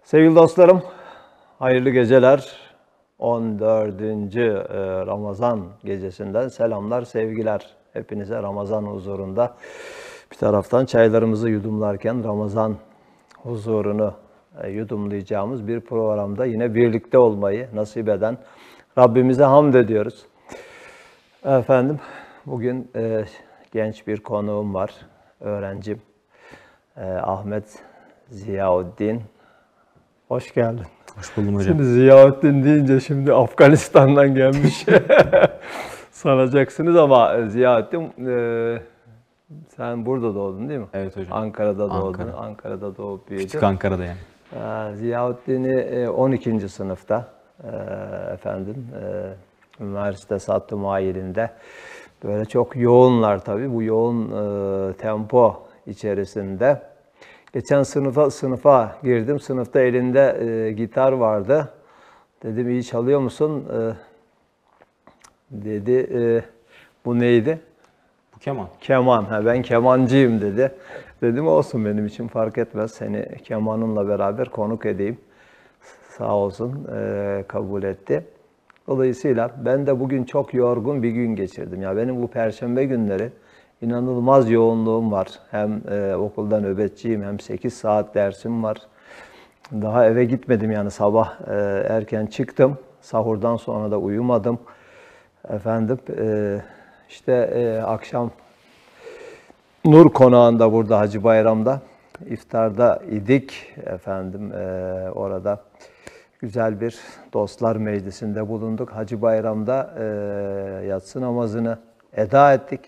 Sevgili dostlarım, hayırlı geceler. 14. Ramazan gecesinden selamlar, sevgiler. Hepinize Ramazan huzurunda bir taraftan çaylarımızı yudumlarken Ramazan huzurunu yudumlayacağımız bir programda yine birlikte olmayı nasip eden Rabbimize hamd ediyoruz. Efendim, bugün genç bir konuğum var, öğrencim Ahmet Ziyaüddin. Hoş geldin. Hoş buldum hocam. Şimdi Ziyaüddin deyince şimdi Afganistan'dan gelmiş sanacaksınız ama Ziyaüddin sen burada doğdun değil mi? Evet hocam. Ankara'da doğdun. Ankara. Ankara'da doğup büyüdün. Küçük Ankara'da yani. Ziyaüddin'i 12. sınıfta üniversite Sattı Muayyil'inde böyle çok yoğunlar tabii. Bu yoğun tempo içerisinde geçen sınıfa girdim. Sınıfta elinde gitar vardı. Dedim iyi çalıyor musun? Dedi bu neydi? Bu keman. Keman. Ha, ben kemancıyım dedi. Dedim olsun benim için fark etmez. Seni kemanınla beraber konuk edeyim. Sağ olsun kabul etti. Dolayısıyla ben de bugün çok yorgun bir gün geçirdim. Ya benim bu perşembe günleri İnanılmaz yoğunluğum var. Hem okulda nöbetçiyim hem 8 saat dersim var. Daha eve gitmedim yani sabah erken çıktım. Sahurdan sonra da uyumadım. Akşam Nur Konağı'nda burada Hacı Bayram'da iftarda idik orada güzel bir dostlar meclisinde bulunduk. Hacı Bayram'da yatsı namazını eda ettik.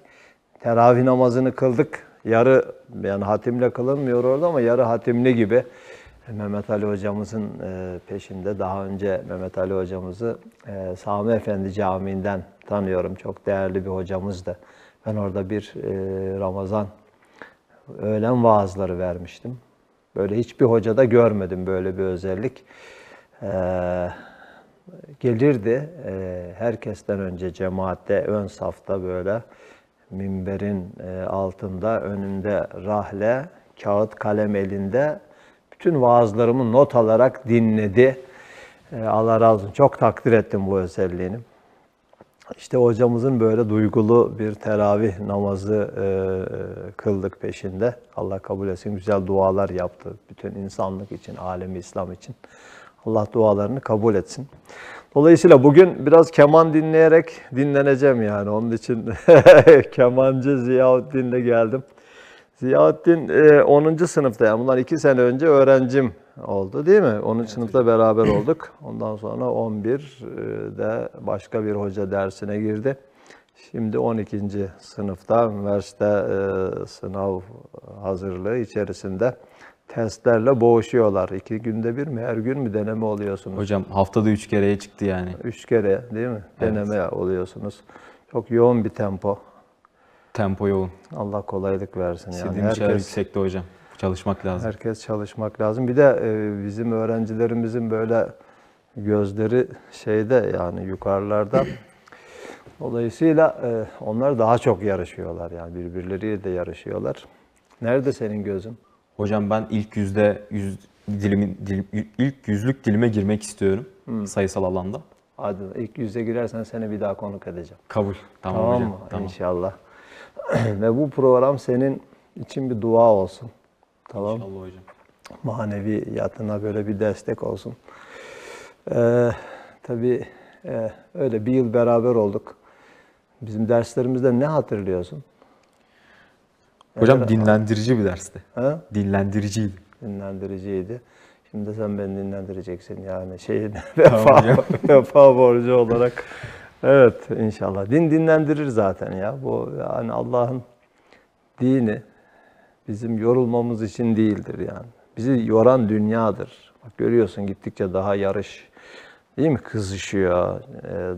Teravih namazını kıldık. Yarı yani hatimle kılınmıyor orada ama yarı hatimli gibi. Mehmet Ali hocamızın peşinde. Daha önce Mehmet Ali hocamızı Sami Efendi Camii'nden tanıyorum. Çok değerli bir hocamızdı. Ben orada bir Ramazan öğlen vaazları vermiştim. Böyle hiçbir hocada görmedim böyle bir özellik. Gelirdi herkesten önce cemaatte ön safta böyle minberin altında, önünde rahle, kağıt kalem elinde bütün vaazlarımı not alarak dinledi. Allah razı olsun. Çok takdir ettim bu özelliğini. İşte hocamızın böyle duygulu bir teravih namazı kıldık peşinde. Allah kabul etsin. Güzel dualar yaptı. Bütün insanlık için, alemi İslam için. Allah dualarını kabul etsin. Dolayısıyla bugün biraz keman dinleyerek dinleneceğim yani. Onun için kemancı Ziyaüddin'le geldim. Ziyaüddin 10. sınıfta yani bunlar 2 sene önce öğrencim oldu değil mi? 10. sınıfta beraber olduk. Ondan sonra 11'de başka bir hoca dersine girdi. Şimdi 12. sınıfta üniversite sınav hazırlığı içerisinde testlerle boğuşuyorlar. 2 günde bir mi? Her gün mü deneme oluyorsunuz? Hocam haftada 3 kereye çıktı yani. 3 kere değil mi? Deneme oluyorsunuz. Çok yoğun bir tempo. Tempo yoğun. Allah kolaylık versin. İstediğimiz şeyler yüksekte hocam. Çalışmak lazım. Herkes çalışmak lazım. Bir de bizim öğrencilerimizin böyle gözleri şeyde yani yukarılarda. Dolayısıyla onlar daha çok yarışıyorlar yani birbirleriyle de yarışıyorlar. Nerede senin gözün? Hocam ben ilk yüzlük dilime girmek istiyorum sayısal alanda. Hadi ilk yüze girersen seni bir daha konuk edeceğim. Kabul. Tamam hocam. Mı? Tamam. İnşallah. Ve bu program senin için bir dua olsun. Tamam. İnşallah hocam. Maneviyatına böyle bir destek olsun. Tabii öyle bir yıl beraber olduk. Bizim derslerimizde ne hatırlıyorsun? Hocam dinlendirici bir dersti. Ha? Dinlendiriciydi. Dinlendiriciydi. Şimdi sen beni dinlendireceksin yani Tamam vefa borcu olarak. Evet inşallah. Din dinlendirir zaten ya. Bu yani Allah'ın dini bizim yorulmamız için değildir yani. Bizi yoran dünyadır. Bak görüyorsun gittikçe daha yarış değil mi? Kızışıyor.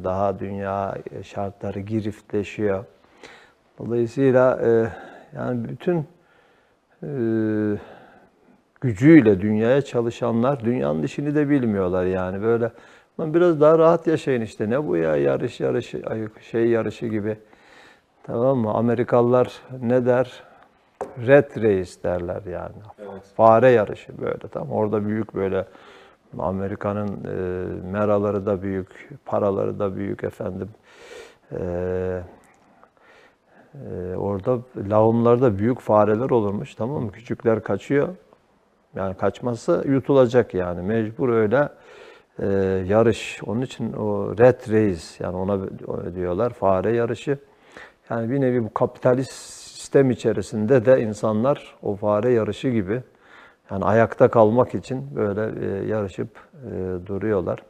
Daha dünya şartları giriftleşiyor. Dolayısıyla yani bütün gücüyle dünyaya çalışanlar dünyanın işini de bilmiyorlar yani böyle biraz daha rahat yaşayın işte ne bu ya yarışı gibi tamam mı? Amerikalılar ne der? Red Race derler yani. Evet. Fare yarışı böyle, tamam. Orada büyük böyle Amerika'nın meraları da büyük, paraları da büyük efendim. Orada lağımlarda büyük fareler olurmuş, tamam mı? Küçükler kaçıyor. Yani kaçması yutulacak yani. Mecbur öyle yarış. Onun için o rat race, yani ona diyorlar, fare yarışı. Yani bir nevi bu kapitalist sistem içerisinde de insanlar o fare yarışı gibi, yani ayakta kalmak için böyle yarışıp duruyorlar.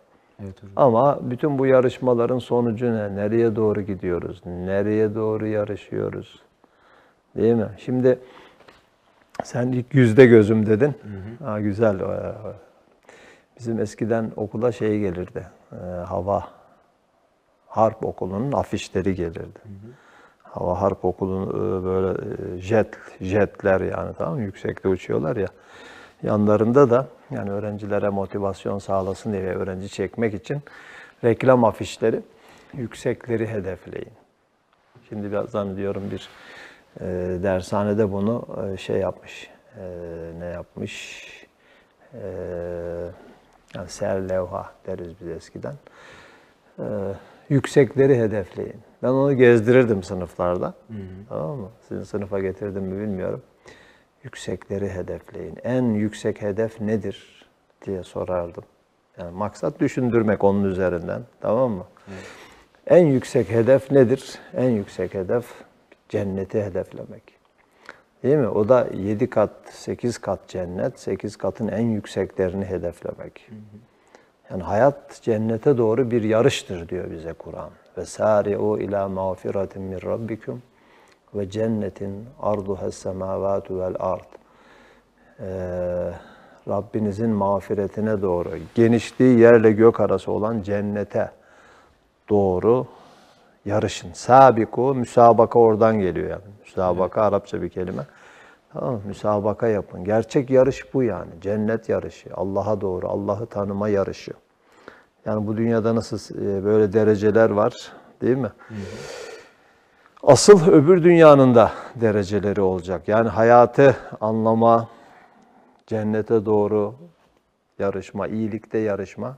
Evet hocam. Ama bütün bu yarışmaların sonucu ne? Nereye doğru gidiyoruz? Nereye doğru yarışıyoruz? Değil mi? Şimdi sen ilk yüzde gözüm dedin. Ha, güzel. Bizim eskiden okula şey gelirdi. Hava Harp Okulu'nun afişleri gelirdi. Hava Harp Okulu böyle jetler yani, tamam mı? Yüksekte uçuyorlar ya. Yanlarında da yani öğrencilere motivasyon sağlasın diye ve öğrenci çekmek için reklam afişleri, yüksekleri hedefleyin. Şimdi birazdan diyorum bir dershanede bunu şey yapmış, ne yapmış, yani serlevha deriz biz eskiden. Yüksekleri hedefleyin. Ben onu gezdirirdim sınıflarda. Tamam mı? Sizin sınıfa getirdim mi bilmiyorum. Yüksekleri hedefleyin. En yüksek hedef nedir diye sorardım. Yani maksat düşündürmek onun üzerinden. Tamam mı? Evet. En yüksek hedef nedir? En yüksek hedef cenneti hedeflemek. Değil mi? O da 7 kat, 8 kat cennet, 8 katın en yükseklerini hedeflemek. Yani hayat cennete doğru bir yarıştır diyor bize Kur'an. Ve sari'u ila mağfiratin min rabbikum ve cennetin arduhas semavatu vel ard. Rabbinizin mağfiretine doğru, genişliği yerle gök arası olan cennete doğru yarışın. Sabiku, müsabaka oradan geliyor yani. Müsabaka Arapça bir kelime. Tamam mı? Müsabaka yapın. Gerçek yarış bu yani. Cennet yarışı. Allah'a doğru, Allah'ı tanıma yarışı. Yani bu dünyada nasıl böyle dereceler var, değil mi? Asıl öbür dünyanın da dereceleri olacak. Yani hayatı anlama, cennete doğru yarışma, iyilikte yarışma.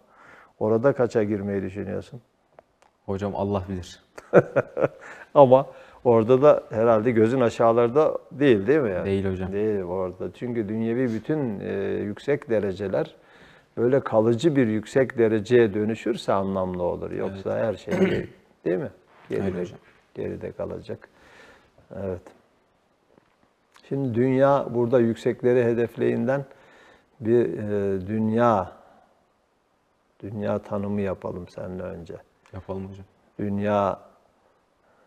Orada kaça girmeyi düşünüyorsun? Hocam Allah bilir. Ama orada da herhalde gözün aşağılarda değil mi yani? Değil hocam. Değil orada. Çünkü dünyevi bütün yüksek dereceler böyle kalıcı bir yüksek dereceye dönüşürse anlamlı olur. Yoksa her şey değil mi? Öyle hocam. Geride kalacak. Evet. Şimdi dünya burada yüksekleri hedefleyinden bir dünya tanımı yapalım seninle önce. Yapalım hocam.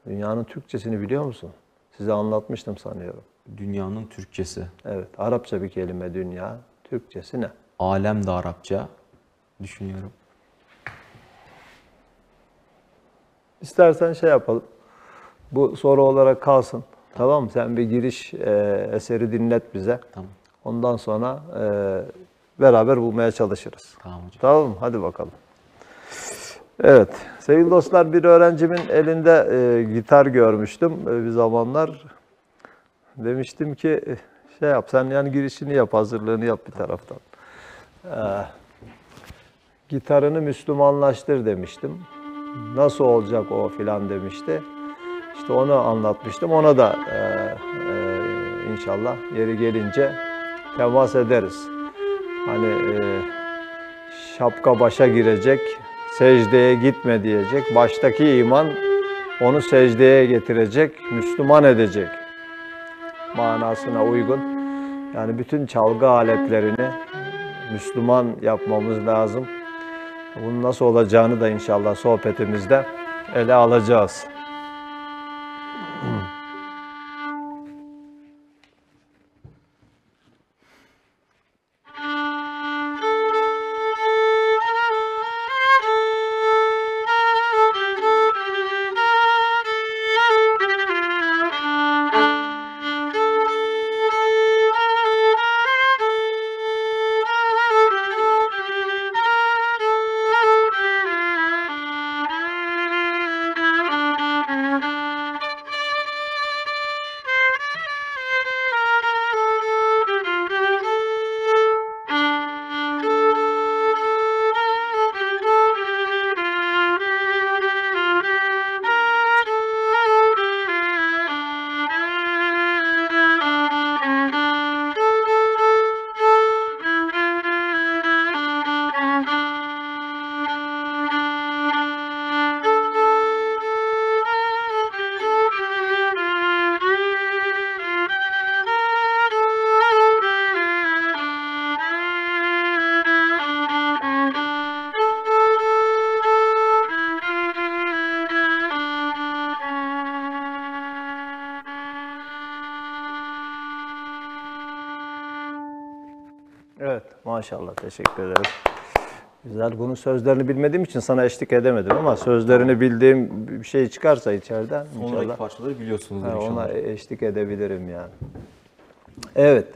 Dünyanın Türkçesini biliyor musun? Size anlatmıştım sanıyorum. Dünyanın Türkçesi. Evet, Arapça bir kelime dünya. Türkçesi ne? Alem de Arapça. Düşünüyorum. İstersen şey yapalım. Bu soru olarak kalsın. Tamam mı? Sen bir giriş eseri dinlet bize. Tamam. Ondan sonra beraber bulmaya çalışırız. Tamam hocam. Tamam mı? Hadi bakalım. Evet. Sevgili dostlar, bir öğrencimin elinde gitar görmüştüm bir zamanlar. Demiştim ki şey yap, sen yani girişini yap, hazırlığını yap bir taraftan. Gitarını Müslümanlaştır demiştim. Nasıl olacak o filan demişti. İşte onu anlatmıştım. Ona da inşallah yeri gelince temas ederiz. Hani şapka başa girecek, secdeye gitme diyecek. Baştaki iman onu secdeye getirecek, Müslüman edecek manasına uygun. Yani bütün çalgı aletlerini Müslüman yapmamız lazım. Bunun nasıl olacağını da inşallah sohbetimizde ele alacağız. Maşallah, teşekkür ederim. Güzel. Bunun sözlerini bilmediğim için sana eşlik edemedim ama sözlerini bildiğim bir şey çıkarsa içeriden Sonraki inşallah parçaları biliyorsunuz ona inşallah. eşlik edebilirim yani. Evet,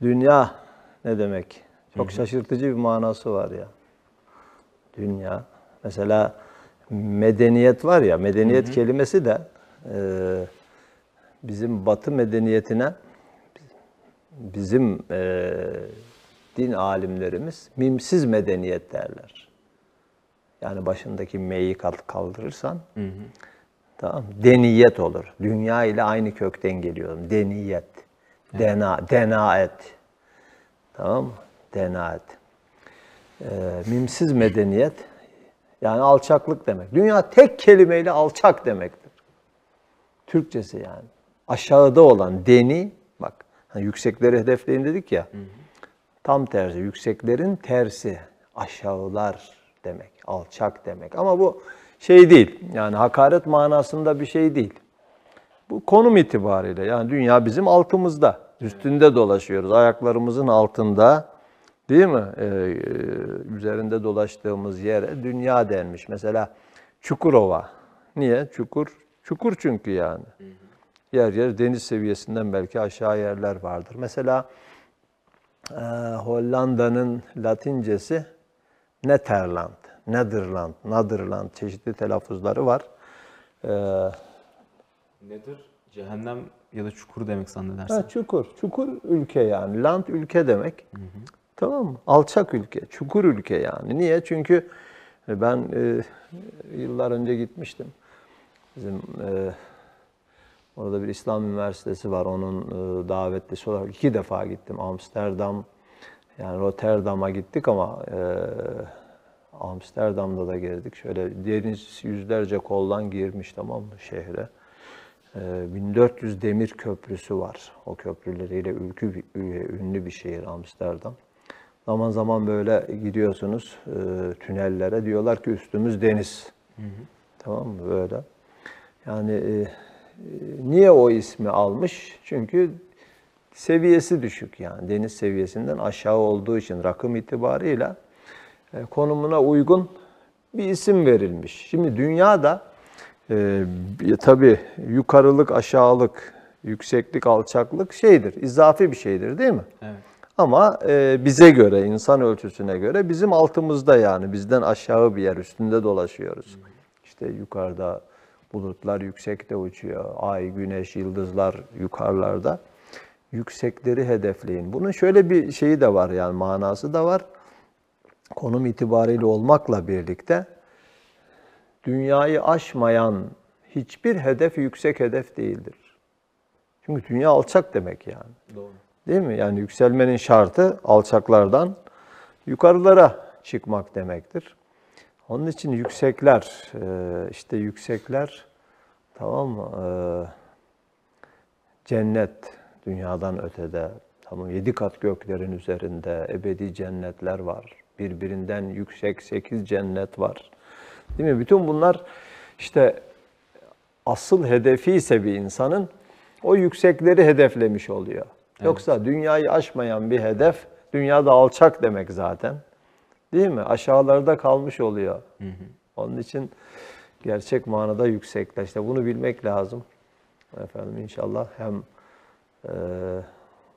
dünya ne demek? Çok şaşırtıcı bir manası var ya. Dünya. Mesela medeniyet var ya, medeniyet kelimesi de bizim Batı medeniyetine bizim din alimlerimiz mimsiz medeniyet derler. Yani başındaki m'yi kaldırırsan tamam, deniyet olur. Dünya ile aynı kökten geliyor. Deniyet. Denaet. Tamam mı? Denaet. Mimsiz medeniyet yani alçaklık demek. Dünya tek kelimeyle alçak demektir. Türkçesi yani. Aşağıda olan deni, bak hani yüksekleri hedefleyin dedik ya. Tam tersi, yükseklerin tersi. Aşağılar demek, alçak demek. Ama bu şey değil, yani hakaret manasında bir şey değil. Bu konum itibariyle, yani dünya bizim altımızda, üstünde dolaşıyoruz, ayaklarımızın altında, değil mi? Üzerinde dolaştığımız yere dünya denmiş. Mesela Çukurova. Niye? Çukur çünkü yani. Yer yer deniz seviyesinden belki aşağı yerler vardır. Mesela Hollanda'nın Latincesi Nederland, Nederland çeşitli telaffuzları var. Nedir? Cehennem ya da çukur demek zannedersin. Çukur ülke yani. Land ülke demek. Tamam mı? Alçak ülke, çukur ülke yani. Niye? Çünkü ben yıllar önce gitmiştim. Bizim orada bir İslam üniversitesi var. Onun davetlisi olarak 2 defa gittim. Amsterdam, yani Rotterdam'a gittik ama Amsterdam'da da girdik. Şöyle deniz yüzlerce koldan girmiş, tamam mı, şehre. 1400 demir köprüsü var. O köprüleriyle ünlü bir şehir Amsterdam. Zaman zaman böyle gidiyorsunuz tünellere. Diyorlar ki üstümüz deniz. Tamam mı? Böyle. Yani niye o ismi almış? Çünkü seviyesi düşük yani. Deniz seviyesinden aşağı olduğu için rakım itibarıyla konumuna uygun bir isim verilmiş. Şimdi dünyada tabii yukarılık, aşağılık, yükseklik, alçaklık şeydir, izafi bir şeydir değil mi? Evet. Ama bize göre, insan ölçüsüne göre bizim altımızda yani. Bizden aşağı bir yer, üstünde dolaşıyoruz. İşte yukarıda bulutlar yüksekte uçuyor. Ay, güneş, yıldızlar yukarılarda. Yüksekleri hedefleyin. Bunun şöyle bir şeyi de var yani, manası da var. Konum itibariyle olmakla birlikte dünyayı aşmayan hiçbir hedef yüksek hedef değildir. Çünkü dünya alçak demek yani. Doğru. Değil mi? Yani yükselmenin şartı alçaklardan yukarılara çıkmak demektir. Onun için yüksekler, işte yüksekler, tamam mı? Cennet dünyadan ötede, tamam, 7 kat göklerin üzerinde ebedi cennetler var. Birbirinden yüksek 8 cennet var. Değil mi? Bütün bunlar işte asıl hedefi ise bir insanın o yüksekleri hedeflemiş oluyor. Evet. Yoksa dünyayı aşmayan bir hedef, dünyada alçak demek zaten. Değil mi? Aşağılarda kalmış oluyor. Onun için gerçek manada yüksekler. İşte bunu bilmek lazım. Efendim inşallah hem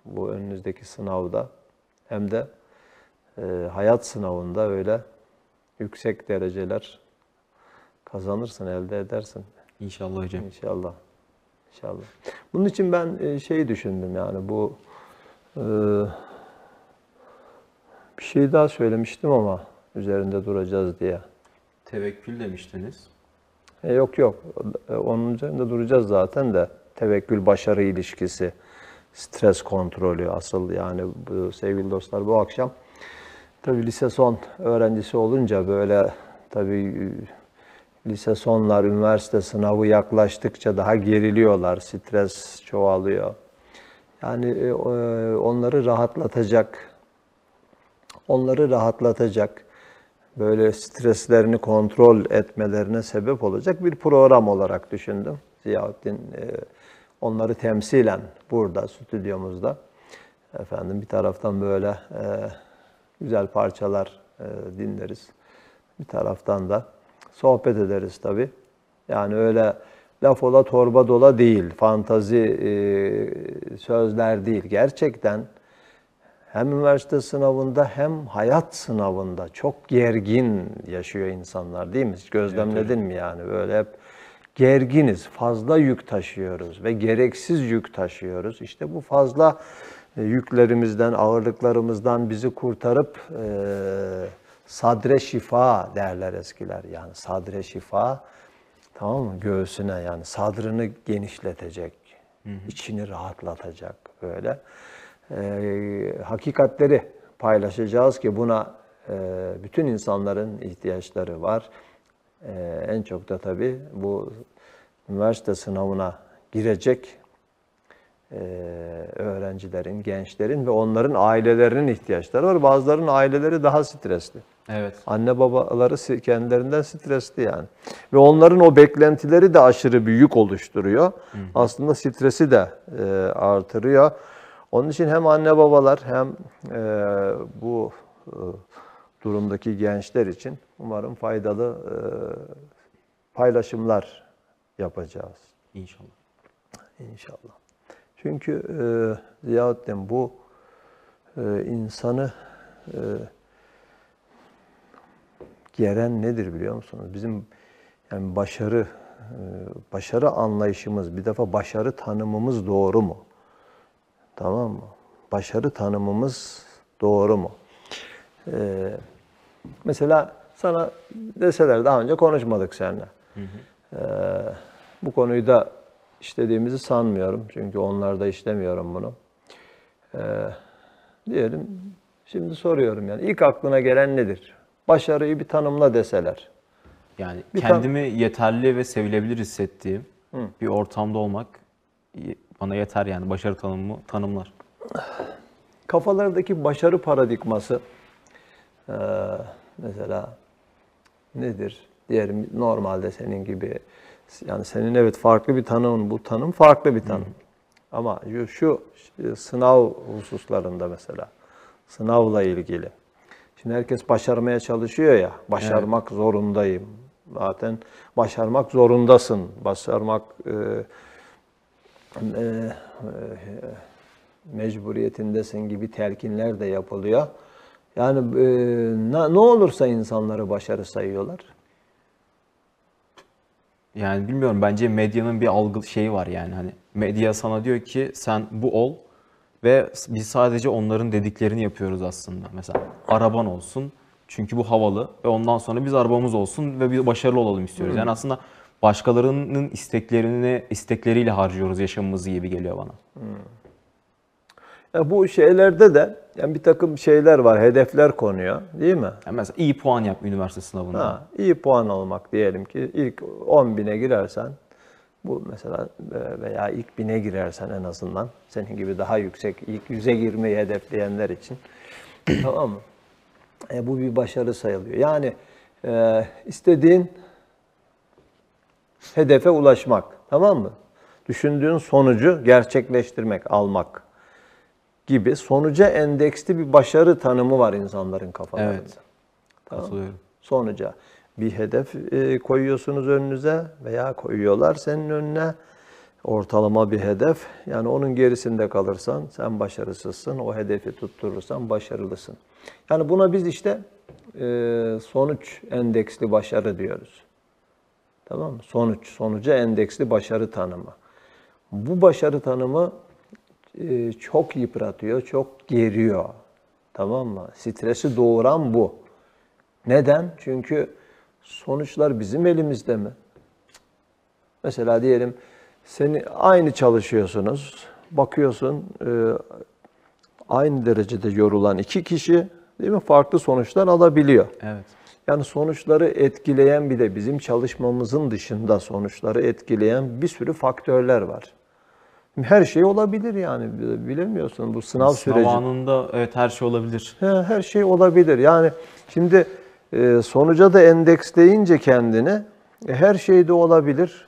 bu önünüzdeki sınavda hem de hayat sınavında öyle yüksek dereceler kazanırsın, elde edersin. İnşallah hocam. İnşallah. İnşallah. Bunun için ben şeyi düşündüm yani bu bir şey daha söylemiştim ama üzerinde duracağız diye. Tevekkül demiştiniz. Yok. Onun üzerinde duracağız zaten de. Tevekkül başarı ilişkisi, stres kontrolü asıl yani bu, sevgili dostlar, bu akşam tabii lise son öğrencisi olunca böyle tabii lise sonlar, üniversite sınavı yaklaştıkça daha geriliyorlar, stres çoğalıyor. Yani onları rahatlatacak, böyle streslerini kontrol etmelerine sebep olacak bir program olarak düşündüm. Ziyaettin onları temsilen burada, stüdyomuzda Efendim bir taraftan böyle güzel parçalar dinleriz. Bir taraftan da sohbet ederiz tabii. Yani öyle laf ola torba dola değil, fantazi sözler değil. Gerçekten hem üniversite sınavında hem hayat sınavında çok gergin yaşıyor insanlar değil mi? Hiç gözlemledin mi yani? Böyle hep gerginiz, fazla yük taşıyoruz ve gereksiz yük taşıyoruz. İşte bu fazla yüklerimizden, ağırlıklarımızdan bizi kurtarıp sadre şifa derler eskiler. Yani sadre şifa, tamam mı? Göğsüne, yani sadrını genişletecek, içini rahatlatacak böyle. Hakikatleri paylaşacağız ki buna bütün insanların ihtiyaçları var. En çok da tabii bu üniversite sınavına girecek öğrencilerin, gençlerin ve onların ailelerinin ihtiyaçları var. Bazılarının aileleri daha stresli. Evet. Anne babaları kendilerinden stresli yani. Ve onların o beklentileri de aşırı bir yük oluşturuyor. Aslında stresi de artırıyor. Onun için hem anne babalar hem bu durumdaki gençler için umarım faydalı paylaşımlar yapacağız. İnşallah. İnşallah. Çünkü Ziyaüddin bu insanı geren nedir biliyor musunuz? Bizim yani başarı anlayışımız, bir defa başarı tanımımız doğru mu? Tamam mı? Başarı tanımımız doğru mu? Mesela sana deseler, daha önce konuşmadık seninle. Bu konuyu da işlediğimizi sanmıyorum. Çünkü onlarda işlemiyorum bunu. Diyelim, şimdi soruyorum yani. İlk aklına gelen nedir? Başarıyı bir tanımla deseler. Yani kendimi yeterli ve sevilebilir hissettiğim bir ortamda olmak bana yeter yani. Başarı tanımımı tanımlar. Kafalardaki başarı paradigması mesela nedir? Diyelim normalde senin gibi, yani senin evet farklı bir tanımın, bu tanım farklı bir tanım. Ama şu sınav hususlarında mesela, sınavla ilgili. Şimdi herkes başarmaya çalışıyor ya, başarmak zorundayım. Zaten başarmak zorundasın. Başarmak mecburiyetindesin gibi telkinler de yapılıyor. Yani ne olursa insanları başarı sayıyorlar. Yani bilmiyorum, bence medyanın bir algı şeyi var yani, hani medya sana diyor ki sen bu ol ve biz sadece onların dediklerini yapıyoruz aslında. Mesela araban olsun çünkü bu havalı ve ondan sonra biz arabamız olsun ve bir başarılı olalım istiyoruz. Yani aslında başkalarının istekleriyle harcıyoruz yaşamımızı gibi geliyor bana. Bu şeylerde de yani bir takım şeyler var, hedefler konuyor, değil mi? Yani mesela iyi puan yap üniversite sınavında. İyi puan almak diyelim ki ilk 10.000'e girersen, bu mesela veya ilk 1000'e girersen en azından senin gibi daha yüksek ilk 100'e girmeyi hedefleyenler için tamam mı? Bu bir başarı sayılıyor. Yani istediğin hedefe ulaşmak, tamam mı? Düşündüğün sonucu gerçekleştirmek, almak gibi sonuca endeksli bir başarı tanımı var insanların kafalarında. Evet. Tamam. Katılıyorum. Sonuca bir hedef koyuyorsunuz önünüze veya koyuyorlar senin önüne, ortalama bir hedef. Yani onun gerisinde kalırsan sen başarısızsın, o hedefi tutturursan başarılısın. Yani buna biz işte sonuç endeksli başarı diyoruz. Tamam mı? Sonuca endeksli başarı tanımı. Bu başarı tanımı çok yıpratıyor, çok geriyor. Tamam mı? Stresi doğuran bu. Neden? Çünkü sonuçlar bizim elimizde mi? Mesela diyelim aynı çalışıyorsunuz, bakıyorsun aynı derecede yorulan iki kişi, değil mi? Farklı sonuçlar alabiliyor. Evet. Yani sonuçları etkileyen, bir de bizim çalışmamızın dışında sonuçları etkileyen bir sürü faktörler var. Her şey olabilir yani, bilemiyorsun bu sınav süreci. Sınav anında evet her şey olabilir. Her şey olabilir. Yani şimdi sonuca da endeksleyince kendini her şey de olabilir.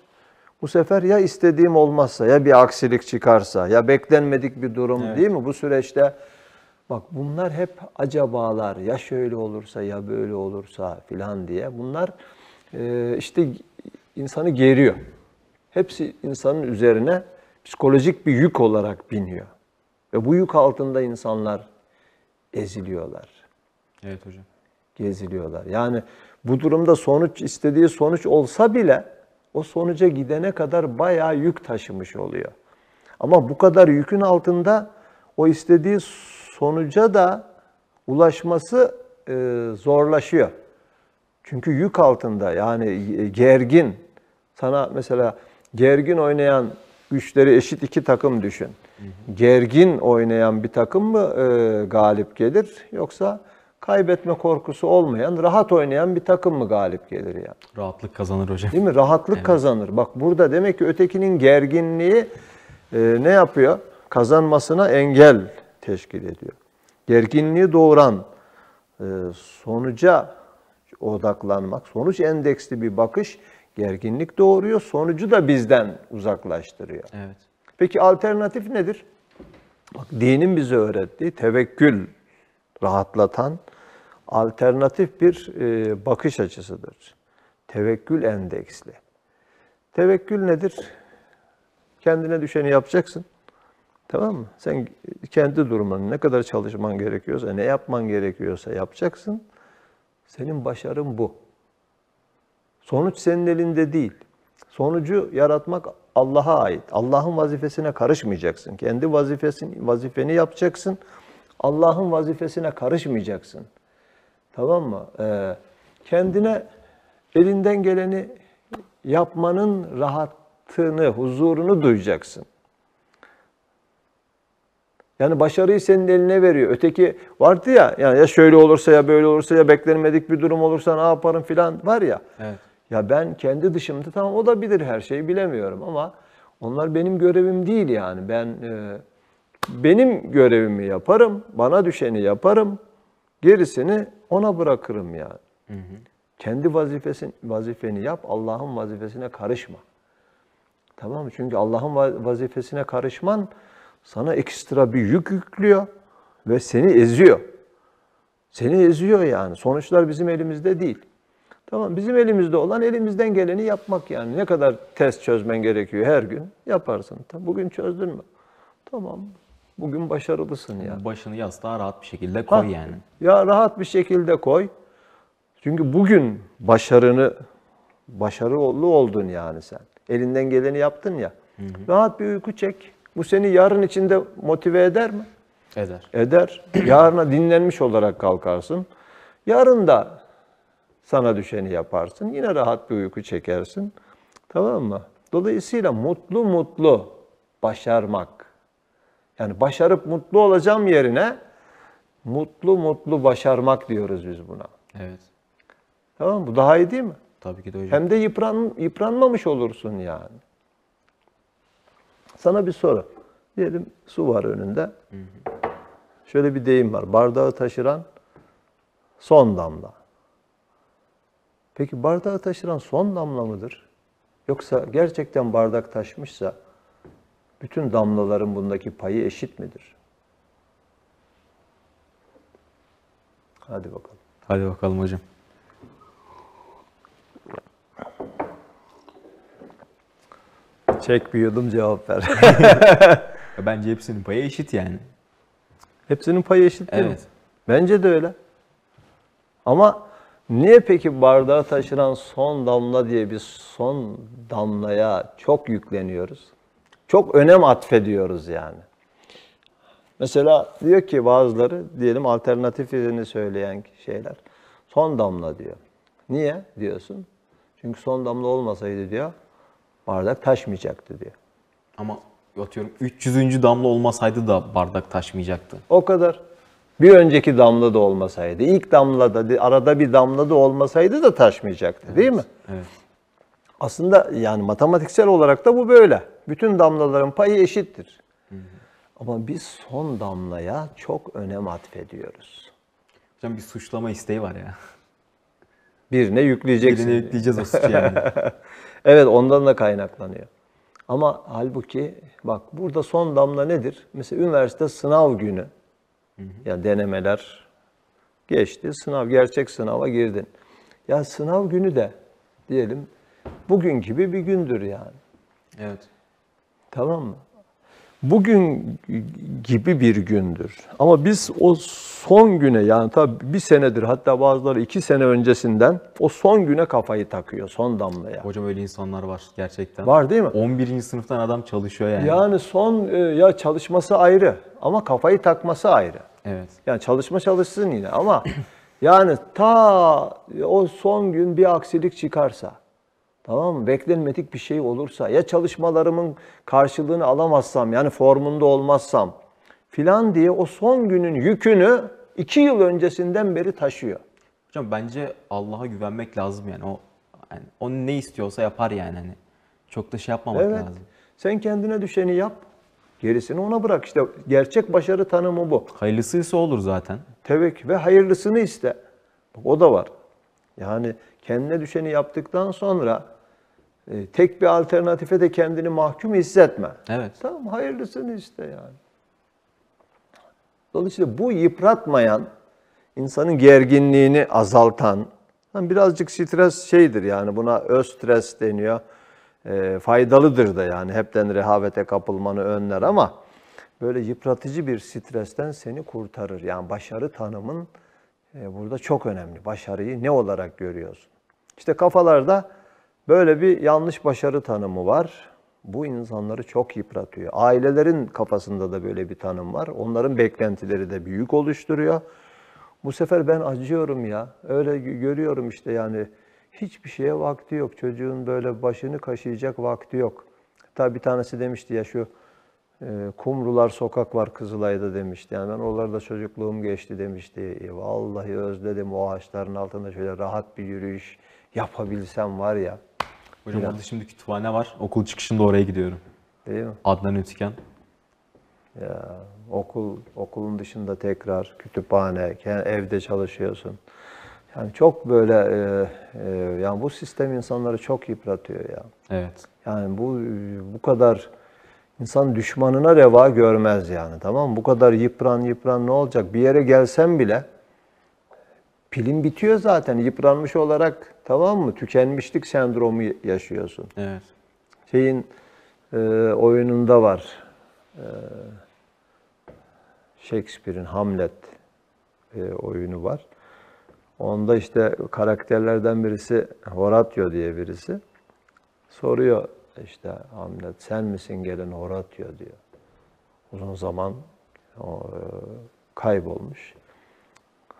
Bu sefer ya istediğim olmazsa, ya bir aksilik çıkarsa, ya beklenmedik bir durum, Evet. değil mi? Bu süreçte bak bunlar hep acabalar, ya şöyle olursa, ya böyle olursa filan diye. Bunlar işte insanı geriyor. Hepsi insanın üzerine psikolojik bir yük olarak biniyor. Ve bu yük altında insanlar eziliyorlar, Evet hocam. geziliyorlar. Yani bu durumda istediği sonuç olsa bile o sonuca gidene kadar bayağı yük taşımış oluyor. Ama bu kadar yükün altında o istediği sonuca da ulaşması zorlaşıyor. Çünkü yük altında, yani gergin. Sana mesela gergin oynayan, güçleri eşit iki takım düşün. Gergin oynayan bir takım mı galip gelir, yoksa kaybetme korkusu olmayan, rahat oynayan bir takım mı galip gelir yani? Rahatlık kazanır hocam. Değil mi? Rahatlık kazanır. Bak burada demek ki ötekinin gerginliği ne yapıyor? Kazanmasına engel teşkil ediyor. Gerginliği doğuran sonuca odaklanmak, sonuç endeksli bir bakış gerginlik doğuruyor, sonucu da bizden uzaklaştırıyor. Evet. Peki alternatif nedir? Bak, dinin bize öğrettiği tevekkül rahatlatan alternatif bir bakış açısıdır. Tevekkül endeksli. Tevekkül nedir? Kendine düşeni yapacaksın. Tamam mı? Sen kendi durumun, ne kadar çalışman gerekiyorsa, ne yapman gerekiyorsa yapacaksın. Senin başarın bu. Sonuç senin elinde değil. Sonucu yaratmak Allah'a ait. Allah'ın vazifesine karışmayacaksın. Kendi vazifeni yapacaksın. Allah'ın vazifesine karışmayacaksın. Tamam mı? Kendine elinden geleni yapmanın rahatını, huzurunu duyacaksın. Yani başarıyı senin eline veriyor. Öteki vardı ya, yani ya şöyle olursa, ya böyle olursa, ya beklenmedik bir durum olursa ne yaparım filan var ya. Evet. Ya ben kendi dışımda, tamam o da bilir her şeyi, bilemiyorum ama onlar benim görevim değil yani. Ben benim görevimi yaparım, bana düşeni yaparım, gerisini ona bırakırım yani. Hı hı. Kendi vazifeni yap, Allah'ın vazifesine karışma. Tamam mı? Çünkü Allah'ın vazifesine karışman sana ekstra bir yük yüklüyor ve seni eziyor. Seni eziyor yani. Sonuçlar bizim elimizde değil. Tamam, bizim elimizde olan elimizden geleni yapmak yani. Ne kadar test çözmen gerekiyor her gün yaparsın. Tamam, bugün çözdün mü? Tamam. Bugün başarılısın yani. Başını yastığa rahat bir şekilde koy yani. Ya rahat bir şekilde koy. Çünkü bugün başarılı oldun yani sen. Elinden geleni yaptın ya. Hı hı. Rahat bir uyku çek. Bu seni yarın içinde motive eder mi? Eder. Eder. Yarına dinlenmiş olarak kalkarsın. Yarın da sana düşeni yaparsın. Yine rahat bir uyku çekersin. Tamam mı? Dolayısıyla mutlu başarmak. Yani başarıp mutlu olacağım yerine mutlu başarmak diyoruz biz buna. Evet. Tamam mı? Bu daha iyi değil mi? Tabii ki de hocam. Hem de yıpranmamış olursun yani. Sana bir soru. Diyelim su var önünde. Hı hı. Şöyle bir deyim var. Bardağı taşıran son damla. Peki bardağı taşıran son damla mıdır? Yoksa gerçekten bardak taşmışsa bütün damlaların bundaki payı eşit midir? Hadi bakalım. Hadi bakalım hocam. Çek bir yudum cevap ver. Bence hepsinin payı eşit yani. Hepsinin payı eşit değil mi? Evet. Bence de öyle. Ama niye peki bardağı taşıran son damla diye biz son damlaya çok yükleniyoruz? Çok önem atfediyoruz yani. Mesela diyor ki bazıları, diyelim alternatifini söyleyen şeyler, son damla diyor. Niye diyorsun? Çünkü son damla olmasaydı diyor, bardak taşmayacaktı diyor. Ama atıyorum 300. damla olmasaydı da bardak taşmayacaktı. O kadar. Bir önceki damla da olmasaydı, ilk damlada, arada bir damla da olmasaydı da taşmayacaktı, Evet. değil mi? Evet. Aslında yani matematiksel olarak da bu böyle. Bütün damlaların payı eşittir. Hı hı. Ama biz son damlaya çok önem atfediyoruz. Hocam bir suçlama isteği var ya. Birine yükleyeceksin. Birine yükleyeceğiz o suçu yani. Evet, ondan da kaynaklanıyor. Ama halbuki bak burada son damla nedir? Mesela üniversite sınav günü. Ya denemeler geçti. Gerçek sınava girdin. Ya sınav günü de diyelim bugün gibi bir gündür yani. Evet. Tamam mı? Bugün gibi bir gündür. Ama biz o son güne, yani tabii bir senedir, hatta bazıları 2 sene öncesinden o son güne kafayı takıyor, son damlaya. Hocam öyle insanlar var gerçekten. Var değil mi? 11. sınıftan adam çalışıyor yani. Yani ya çalışması ayrı ama kafayı takması ayrı. Evet. Yani çalışsın yine ama yani ta o son gün bir aksilik çıkarsa, tamam mı? Beklenmedik bir şey olursa, ya çalışmalarımın karşılığını alamazsam, yani formunda olmazsam filan diye o son günün yükünü 2 yıl öncesinden beri taşıyor. Hocam bence Allah'a güvenmek lazım yani. O ne istiyorsa yapar yani hani. Çok da şey yapmamak Evet. lazım. Sen kendine düşeni yap. Gerisini ona bırak. İşte gerçek başarı tanımı bu. Hayırlısıysa olur zaten. Tebrik ve hayırlısını iste. Bak, o da var. Yani kendine düşeni yaptıktan sonra tek bir alternatife de kendini mahkum hissetme. Evet. Tamam, hayırlısını iste yani. Dolayısıyla bu yıpratmayan, insanın gerginliğini azaltan, birazcık stres şeydir yani, buna öz stres deniyor. Faydalıdır da yani, hepten rehavete kapılmanı önler ama böyle yıpratıcı bir stresten seni kurtarır. Yani başarı tanımın burada çok önemli. Başarıyı ne olarak görüyorsun? İşte kafalarda böyle bir yanlış başarı tanımı var. Bu insanları çok yıpratıyor. Ailelerin kafasında da böyle bir tanım var. Onların beklentileri de büyük oluşturuyor. Bu sefer ben acıyorum ya. Öyle görüyorum işte yani. Hiçbir şeye vakti yok. Çocuğun böyle başını kaşıyacak vakti yok. Hatta bir tanesi demişti ya, şu Kumrular Sokak var Kızılay'da demişti. Yani ben oralarda çocukluğum geçti demişti. Vallahi özledim o ağaçların altında şöyle rahat bir yürüyüş yapabilsem var ya. Hocam orada şimdi kütüphane var. Okul çıkışında oraya gidiyorum. Değil mi? Adnan Ütken. Ya okulun dışında tekrar kütüphane, evde çalışıyorsun. Yani çok böyle yani bu sistem insanları çok yıpratıyor ya. Evet. Yani bu kadar insan düşmanına reva görmez yani, tamam mı? Bu kadar yıpran ne olacak? Bir yere gelsen bile pilin bitiyor zaten, yıpranmış olarak, tamam mı? Tükenmişlik sendromu yaşıyorsun. Evet. Oyununda var. Shakespeare'in Hamlet oyunu var. Onda işte karakterlerden birisi Horatio diye birisi. Soruyor işte Hamlet, sen misin gelen Horatio diyor. Uzun zaman kaybolmuş.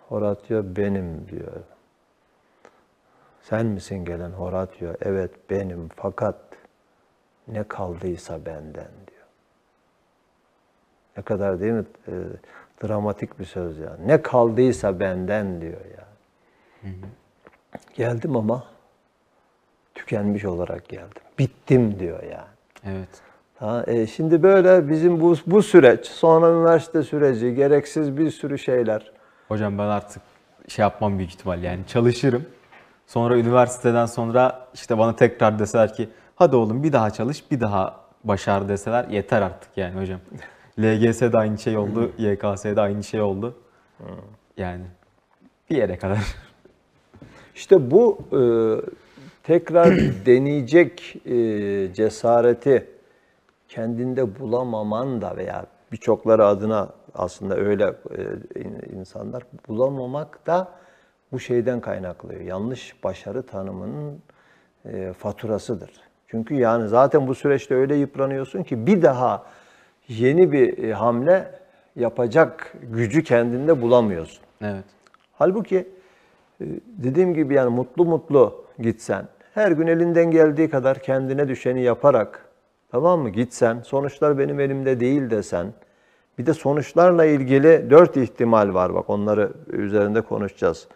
Horatio benim diyor. Sen misin gelen Horatio? Evet benim, fakat ne kaldıysa benden diyor. Ne kadar değil mi? Dramatik bir söz yani. Ne kaldıysa benden diyor yani. Geldim ama tükenmiş olarak geldim. Bittim diyor yani. Evet. Şimdi böyle bizim bu süreç, sonra üniversite süreci, gereksiz bir sürü şeyler. Hocam ben artık şey yapmam büyük ihtimal yani çalışırım. Sonra üniversiteden sonra işte bana tekrar deseler ki hadi oğlum bir daha çalış, bir daha başar deseler yeter artık yani hocam. LGS'de aynı şey oldu, YKS'de aynı şey oldu. Yani bir yere kadar. İşte bu tekrar deneyecek cesareti kendinde bulamaman da, veya birçokları adına aslında öyle insanlar bulamamak da bu şeyden kaynaklıyor. Yanlış başarı tanımının faturasıdır. Çünkü yani zaten bu süreçte öyle yıpranıyorsun ki bir daha yeni bir hamle yapacak gücü kendinde bulamıyorsun. Evet. Halbuki dediğim gibi yani mutlu gitsen, her gün elinden geldiği kadar kendine düşeni yaparak, tamam mı, gitsen, sonuçlar benim elimde değil desen, bir de sonuçlarla ilgili 4 ihtimal var, bak onları üzerinde konuşacağız.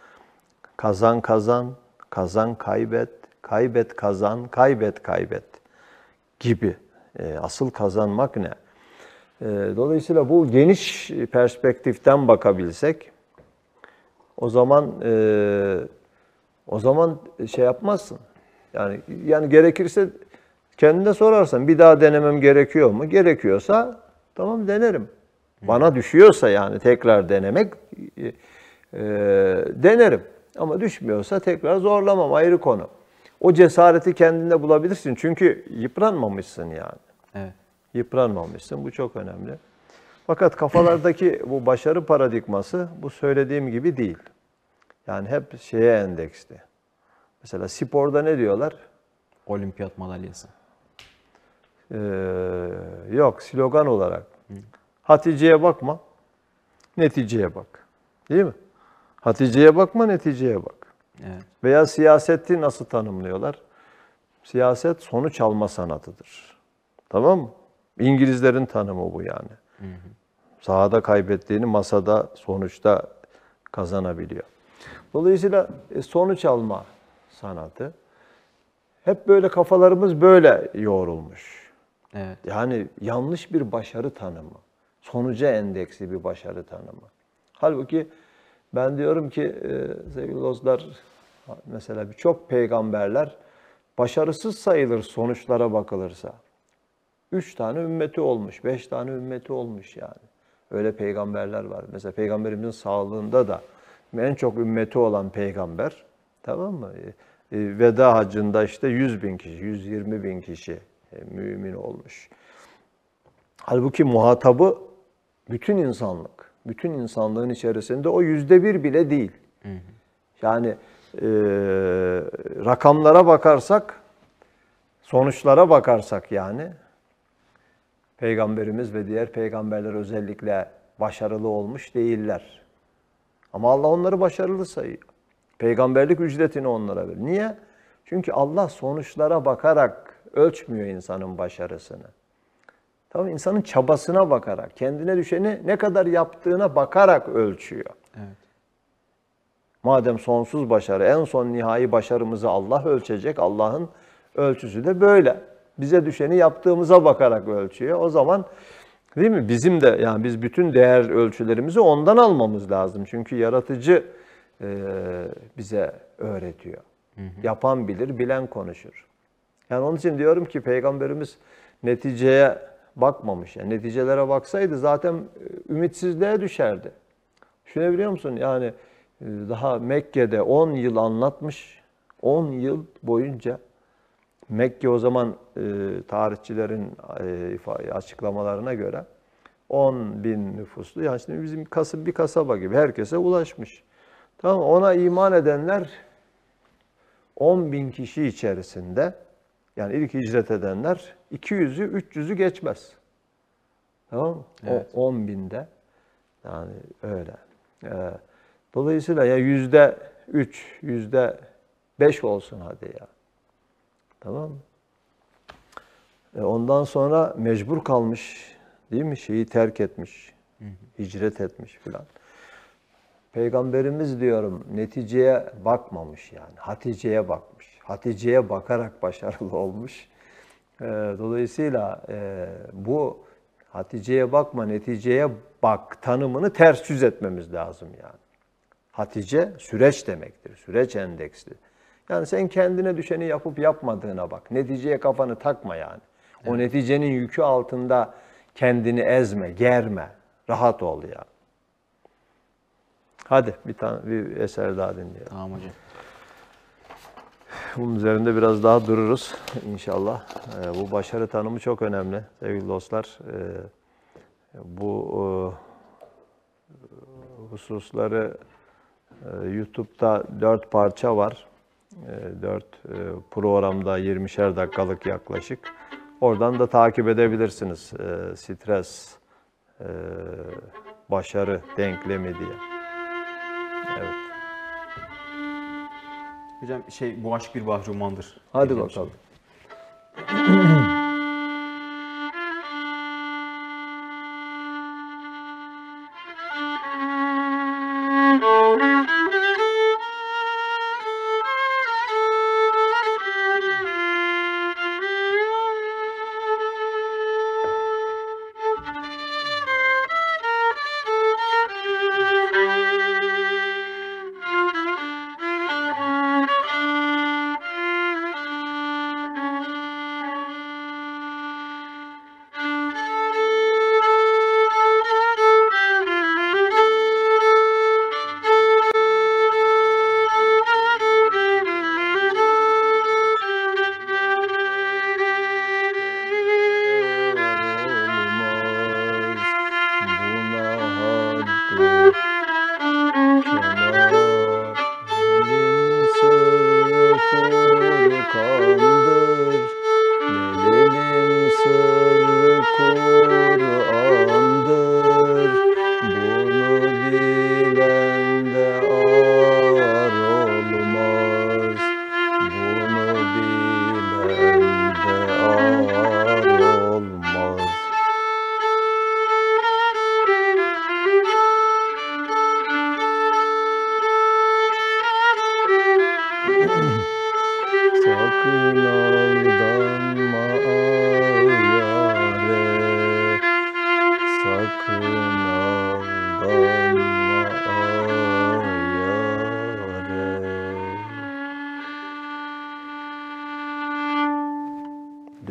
Kazan kazan, kazan kaybet, kaybet kazan, kaybet kaybet gibi. Asıl kazanmak ne? Dolayısıyla bu geniş perspektiften bakabilsek, o zaman O zaman şey yapmazsın. Yani gerekirse kendine sorarsan bir daha denemem gerekiyor mu? Gerekiyorsa tamam denerim. Bana düşüyorsa yani tekrar denemek denerim. Ama düşmüyorsa tekrar zorlamam, ayrı konu. O cesareti kendinde bulabilirsin. Çünkü yıpranmamışsın yani. Evet. Yıpranmamışsın. Bu çok önemli. Fakat kafalardaki bu başarı paradigması bu söylediğim gibi değil. Yani hep şeye endeksli. Mesela sporda ne diyorlar? Olimpiyat madalyası. Yok, slogan olarak. Hatice'ye bakma, neticeye bak. Değil mi? Hatice'ye bakma, neticeye bak. Evet. Veya siyaseti nasıl tanımlıyorlar? Siyaset sonuç alma sanatıdır. Tamam mı? İngilizlerin tanımı bu yani. Sahada kaybettiğini masada sonuçta kazanabiliyor. Dolayısıyla sonuç alma sanatı. Hep böyle kafalarımız böyle yoğrulmuş. Evet. Yani yanlış bir başarı tanımı. Sonuca endeksli bir başarı tanımı. Halbuki ben diyorum ki sevgili dostlar, mesela birçok peygamberler başarısız sayılır sonuçlara bakılırsa. 3 tane ümmeti olmuş, 5 tane ümmeti olmuş yani. Öyle peygamberler var. Mesela peygamberimizin sağlığında da en çok ümmeti olan peygamber, tamam mı? Veda hacında işte 100 bin kişi, 120 bin kişi mümin olmuş. Halbuki muhatabı bütün insanlık. Bütün insanlığın içerisinde o %1 bile değil. Yani rakamlara bakarsak, sonuçlara bakarsak yani, Peygamberimiz ve diğer peygamberler özellikle başarılı olmuş değiller. Ama Allah onları başarılı sayıyor. Peygamberlik ücretini onlara veriyor. Niye? Çünkü Allah sonuçlara bakarak ölçmüyor insanın başarısını. Tamam, insanın çabasına bakarak, kendine düşeni ne kadar yaptığına bakarak ölçüyor. Evet. Madem sonsuz başarı, en son nihai başarımızı Allah ölçecek, Allah'ın ölçüsü de böyle. Bize düşeni yaptığımıza bakarak ölçüyor. O zaman değil mi? Bizim de yani biz bütün değer ölçülerimizi ondan almamız lazım. Çünkü yaratıcı bize öğretiyor. Yapan bilir, bilen konuşur. Yani onun için diyorum ki Peygamberimiz neticeye bakmamış. Yani neticelere baksaydı zaten ümitsizliğe düşerdi. Düşünebiliyor musun? Yani daha Mekke'de 10 yıl anlatmış. 10 yıl boyunca Mekke o zaman tarihçilerin açıklamalarına göre 10 bin nüfuslu. Yani şimdi bizim bir kasaba gibi herkese ulaşmış. Tamam, ona iman edenler 10 bin kişi içerisinde, yani ilk hicret edenler 200'ü 300'ü geçmez. Tamam mı? Evet. O 10 binde. Yani öyle. Dolayısıyla ya %3, %5 olsun hadi ya. Tamam mı? Ondan sonra mecbur kalmış, değil mi? Şeyi terk etmiş, hicret etmiş filan. Peygamberimiz diyorum neticeye bakmamış yani. Hatice'ye bakmış. Hatice'ye bakarak başarılı olmuş. Dolayısıyla bu Hatice'ye bakma, neticeye bak tanımını ters yüz etmemiz lazım yani. Hatice süreç demektir. Süreç endeksli. Yani sen kendine düşeni yapıp yapmadığına bak. Neticeye kafanı takma yani. O neticenin yükü altında kendini ezme, germe. Rahat ol ya. Hadi bir eser daha dinleyelim. Tamam hocam. Bunun üzerinde biraz daha dururuz inşallah. Bu başarı tanımı çok önemli sevgili dostlar. Bu hususları YouTube'da 4 parça var. 4 programda 20'şer dakikalık yaklaşık. Oradan da takip edebilirsiniz. Stres, başarı denklemi diye. Evet. Hocam bu aşk bir bahrumandır. Hadi diyeceğim bakalım. şimdi.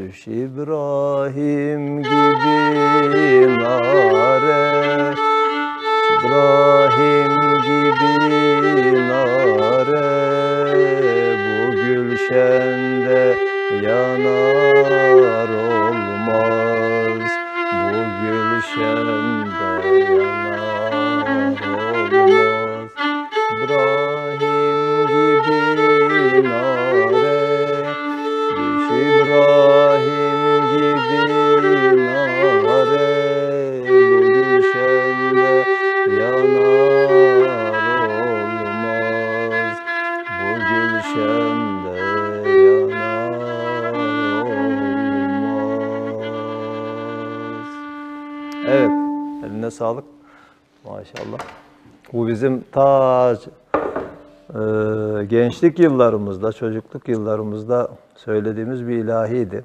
Düş İbrahim gibi nare, İbrahim gibi nare, bu gülşende yanar olmaz, bu gülşende yanar olmaz. İbrahim gibi nare, düş İbrahim gibi nare, bu gülşende yanar olmaz, bu gülşende yanar olmaz. Evet, eline sağlık. Maşallah. Bu bizim ta gençlik yıllarımızda, çocukluk yıllarımızda söylediğimiz bir ilahiydi.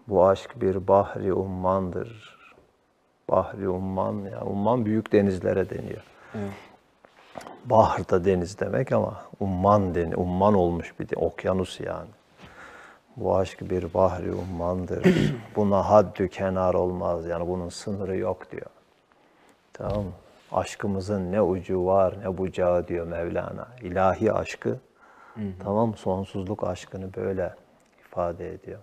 Bu aşk bir bahri ummandır. Bahri umman, yani umman büyük denizlere deniyor. Evet. Bahr da deniz demek ama umman umman olmuş bir okyanus yani. Bu aşk bir bahri ummandır. Buna haddü kenar olmaz, yani bunun sınırı yok diyor. Tamam mı? Aşkımızın ne ucu var ne bucağı diyor Mevlana. İlahi aşkı, tamam, sonsuzluk aşkını böyle ifade ediyor.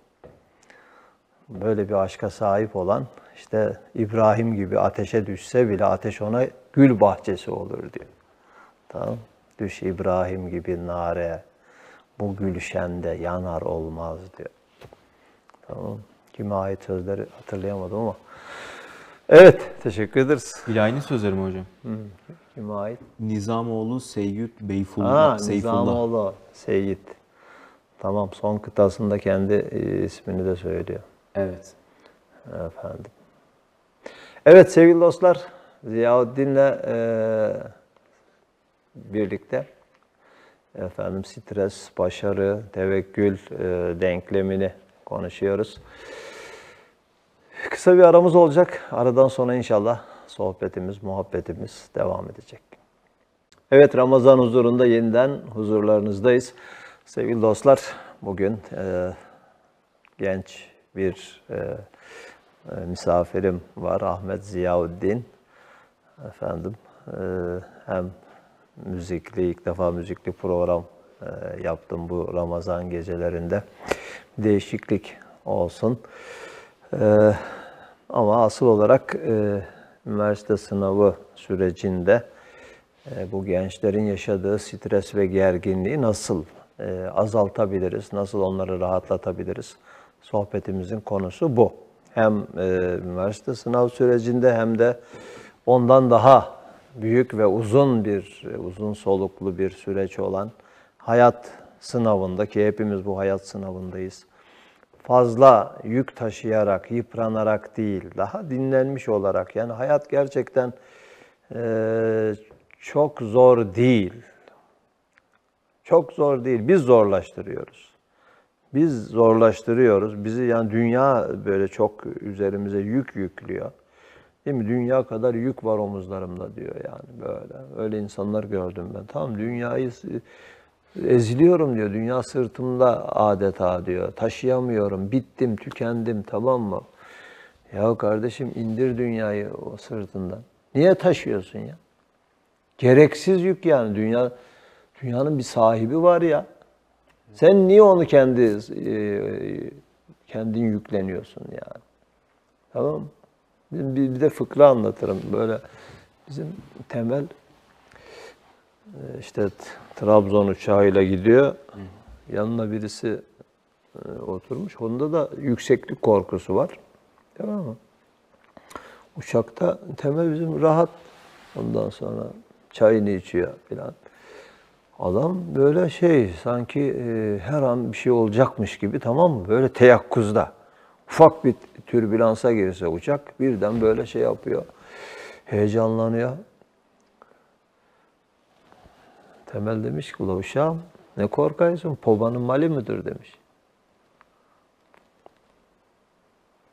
Böyle bir aşka sahip olan işte İbrahim gibi ateşe düşse bile ateş ona gül bahçesi olur diyor. Tamam. Düş İbrahim gibi nare, bu gülşende yanar olmaz diyor. Tamam. Kime ait sözleri hatırlayamadım ama. Evet, teşekkür ederiz. İlahinin sözleri mi hocam? Kime ait? Nizamoğlu Seyyid Beyfullah. Nizamoğlu Seyyid. Tamam, son kıtasında kendi ismini de söylüyor. Evet. Efendim. Evet sevgili dostlar, Ziyaüddin'le birlikte efendim stres, başarı, tevekkül denklemini konuşuyoruz. Kısa bir aramız olacak. Aradan sonra inşallah sohbetimiz, muhabbetimiz devam edecek. Evet, Ramazan huzurunda yeniden huzurlarınızdayız. Sevgili dostlar, bugün genç bir misafirim var, Ahmet Ziyaüddin. Efendim, hem müzikli, ilk defa müzikli program yaptım bu Ramazan gecelerinde. Değişiklik olsun. Ama asıl olarak üniversite sınavı sürecinde bu gençlerin yaşadığı stres ve gerginliği nasıl azaltabiliriz, nasıl onları rahatlatabiliriz? Sohbetimizin konusu bu. Hem üniversite sınav sürecinde hem de ondan daha büyük ve uzun soluklu bir süreç olan hayat sınavında, ki hepimiz bu hayat sınavındayız. Fazla yük taşıyarak, yıpranarak değil, daha dinlenmiş olarak. Yani hayat gerçekten çok zor değil. Çok zor değil. Biz zorlaştırıyoruz. Biz zorlaştırıyoruz. Bizi, yani dünya böyle çok üzerimize yük yüklüyor. Değil mi? Dünya kadar yük var omuzlarımda diyor yani böyle. Öyle insanlar gördüm ben. Tamam, dünyayı eziliyorum diyor. Dünya sırtımda adeta diyor. Taşıyamıyorum. Bittim, tükendim, tamam mı? Ya kardeşim, indir dünyayı o sırtından. Niye taşıyorsun ya? Gereksiz yük yani. Dünyanın bir sahibi var ya. Sen niye onu kendin yükleniyorsun yani? Tamam mı? Bir de fıkra anlatırım. Böyle bizim Temel işte Trabzon uçağıyla gidiyor. Yanına birisi oturmuş. Onda da yükseklik korkusu var. Tamam mı? Uçakta Temel bizim rahat. Ondan sonra çayını içiyor falan. Adam böyle sanki her an bir şey olacakmış gibi, tamam mı? Böyle teyakkuzda. Ufak bir türbülansa girse uçak birden böyle yapıyor. Heyecanlanıyor. Temel demiş ki, ula uşağım ne korkaysın, pobanın mali midir demiş.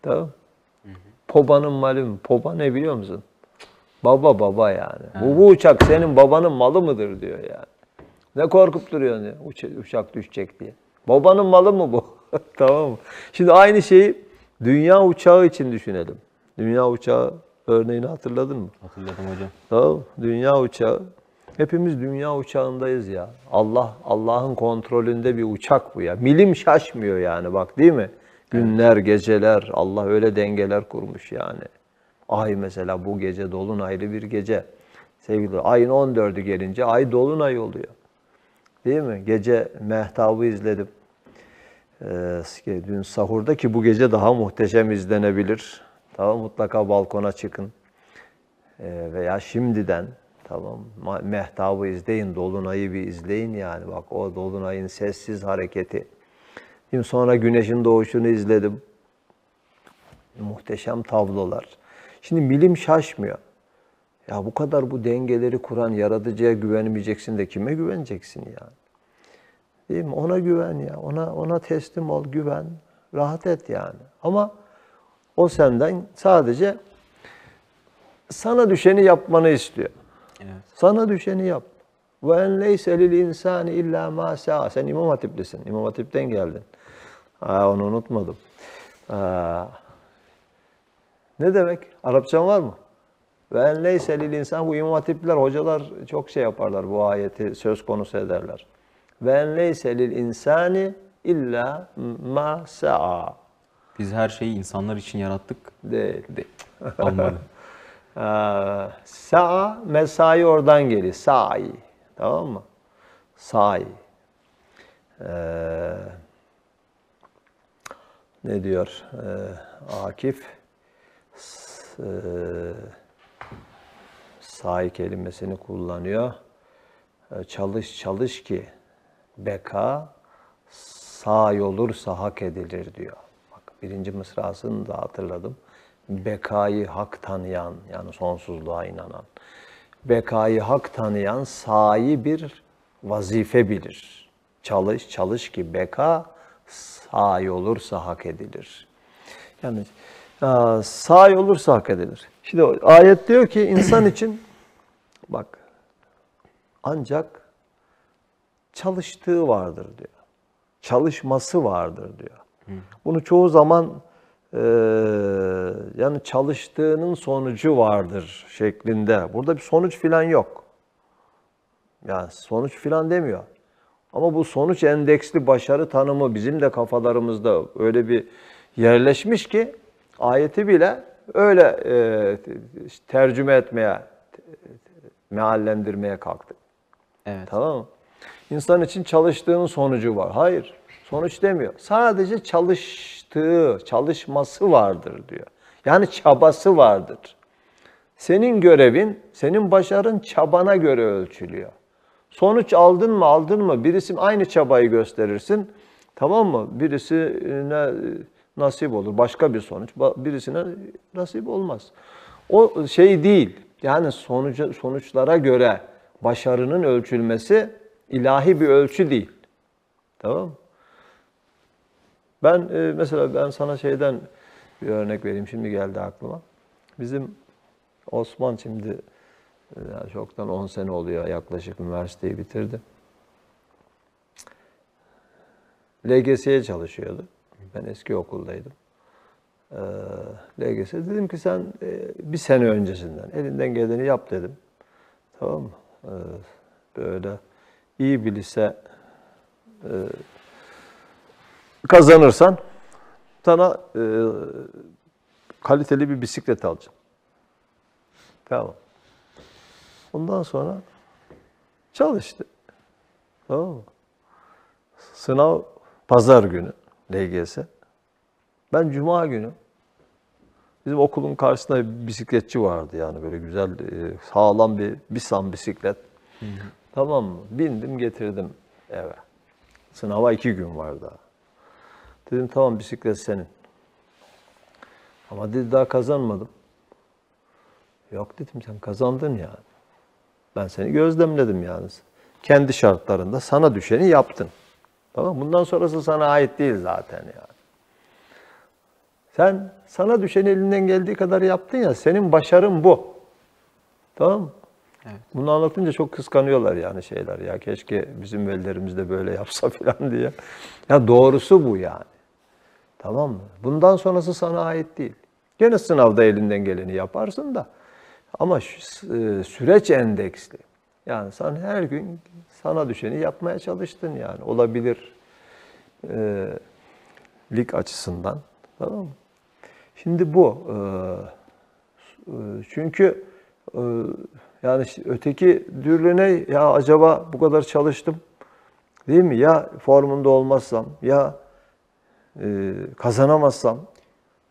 Tamam. Pobanın mali mi? Poba ne biliyor musun? Baba yani. Bu uçak senin babanın malı mıdır diyor yani. Ne korkup duruyorsun diyor, uçak düşecek diye. Babanın malı mı bu? Tamam mı? Şimdi aynı şeyi dünya uçağı için düşünelim. Dünya uçağı örneğini hatırladın mı? Hatırladım hocam. Tamam. Dünya uçağı. Hepimiz dünya uçağındayız ya. Allah'ın kontrolünde bir uçak bu ya. Milim şaşmıyor yani bak değil mi? Günler, geceler, Allah öyle dengeler kurmuş yani. Ay mesela bu gece dolunaylı bir gece. Sevgili ayın 14'ü gelince ay dolunay oluyor. Değil mi? Gece mehtabı izledim. Dün sahurda ki bu gece daha muhteşem izlenebilir. Tamam, mutlaka balkona çıkın. Veya şimdiden tamam mehtabı izleyin, dolunayı bir izleyin yani. Bak o dolunayın sessiz hareketi. Şimdi sonra güneşin doğuşunu izledim. Muhteşem tablolar. Şimdi milim şaşmıyor. Ya bu kadar bu dengeleri kuran yaratıcıya güvenmeyeceksin de kime güveneceksin yani? Değil mi? Ona güven ya. Ona teslim ol, güven. Rahat et yani. Ama o senden sadece sana düşeni yapmanı istiyor. Evet. Sana düşeni yap. Ve en leyse lil insani illa ma sa'a. Sen İmam Hatiplisin. İmam Hatip'ten geldin. Onu unutmadım. Ne demek? Arapçan var mı? Ve en leyse lil insan, bu İmam Hatipliler, hocalar çok şey yaparlar, bu ayeti söz konusu ederler. Ve en leyse lil insani illa ma sa'a. Biz her şeyi insanlar için yarattık. Değil. Olmadı. Sa'a, mesai oradan geliyor. Sa'i. Tamam mı? Sa'i. Ne diyor Akif? Sa'i kelimesini kullanıyor. Çalış ki beka sa'i olursa hak edilir diyor. Bak birinci mısrasını da hatırladım. Bekayı hak tanıyan, yani sonsuzluğa inanan. Bekayı hak tanıyan sa'i bir vazife bilir. Çalış ki beka sa'i olursa hak edilir. Yani sa'i olursa hak edilir. Şimdi ayet diyor ki insan için bak ancak çalıştığı vardır diyor. Çalışması vardır diyor. Bunu çoğu zaman yani çalıştığının sonucu vardır şeklinde. Burada bir sonuç filan yok. Yani sonuç filan demiyor. Ama bu sonuç endeksli başarı tanımı bizim de kafalarımızda öyle bir yerleşmiş ki ayeti bile öyle tercüme etmeye, meallendirmeye kalktık. Evet. Tamam mı? İnsan için çalıştığının sonucu var. Hayır, sonuç demiyor. Sadece çalışması vardır diyor. Yani çabası vardır. Senin görevin, senin başarın çabana göre ölçülüyor. Sonuç aldın mı? Birisi aynı çabayı gösterirsin. Tamam mı? Birisine nasip olur. Başka bir sonuç. Birisine nasip olmaz. O şey değil. Yani sonuçlara göre başarının ölçülmesi ilahi bir ölçü değil. Tamam mı? Mesela ben sana şeyden bir örnek vereyim. Şimdi geldi aklıma. Bizim Osman şimdi yani çoktan 10 sene oluyor yaklaşık üniversiteyi bitirdi. LGS'ye çalışıyordu. Ben eski okuldaydım. LGS dedim ki sen bir sene öncesinden elinden geleni yap dedim. Tamam mı? Böyle iyi bir lise kazanırsan sana kaliteli bir bisiklet alacağım. Tamam. Ondan sonra çalıştı. Tamam mı? Sınav pazar günü LGS. Ben cuma günü bizim okulun karşısında bir bisikletçi vardı yani böyle güzel sağlam bir Bisan bisiklet. Hı hı. Tamam mı? Bindim getirdim eve. Sınava 2 gün var daha. Dedim tamam bisiklet senin. Ama dedi daha kazanmadım. Yok dedim sen kazandın yani. Ben seni gözlemledim yani. Kendi şartlarında sana düşeni yaptın. Tamam, bundan sonrası sana ait değil zaten yani. Sana düşeni elinden geldiği kadar yaptın ya, senin başarın bu. Tamam mı? Evet. Bunu anlatınca çok kıskanıyorlar yani şeyler ya. Keşke bizim velilerimiz de böyle yapsa falan diye. Ya doğrusu bu yani. Tamam mı? Bundan sonrası sana ait değil. Gene sınavda elinden geleni yaparsın da. Ama süreç endeksli. Yani sen her gün sana düşeni yapmaya çalıştın yani. Olabilir lig açısından. Tamam mı? Şimdi bu. Çünkü yani öteki türlü ya acaba bu kadar çalıştım değil mi? Ya formunda olmazsam ya kazanamazsam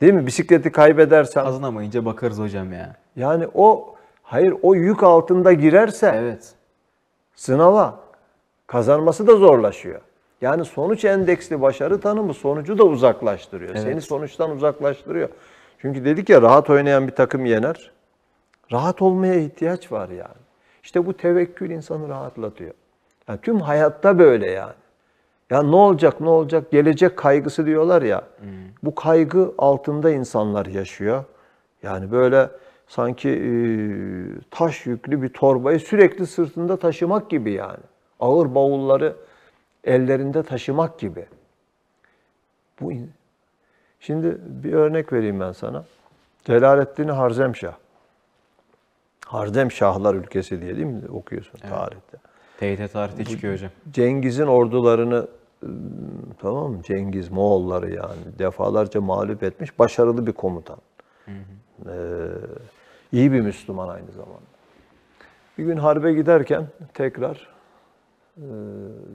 değil mi? Bisikleti kaybedersem. Kazanamayınca bakarız hocam ya. Yani o yük altında girerse Evet. sınava kazanması da zorlaşıyor. Yani sonuç endeksli başarı tanımı sonucu da uzaklaştırıyor. Evet. Seni sonuçtan uzaklaştırıyor. Çünkü dedik ya rahat oynayan bir takım yener. Rahat olmaya ihtiyaç var yani. İşte bu tevekkül insanı rahatlatıyor. Yani tüm hayatta böyle yani. Ya ne olacak ne olacak gelecek kaygısı diyorlar ya. Bu kaygı altında insanlar yaşıyor. Yani böyle sanki taş yüklü bir torbayı sürekli sırtında taşımak gibi yani. Ağır bavulları ellerinde taşımak gibi. Şimdi bir örnek vereyim ben sana. Celaleddin Harzemşah. Harzemşahlar ülkesi diye değil mi okuyorsun tarihte. TYT tarihte çıkıyor hocam. Cengiz'in ordularını tamam mı? Cengiz Moğolları yani defalarca mağlup etmiş başarılı bir komutan. İyi bir Müslüman aynı zamanda. Bir gün harbe giderken tekrar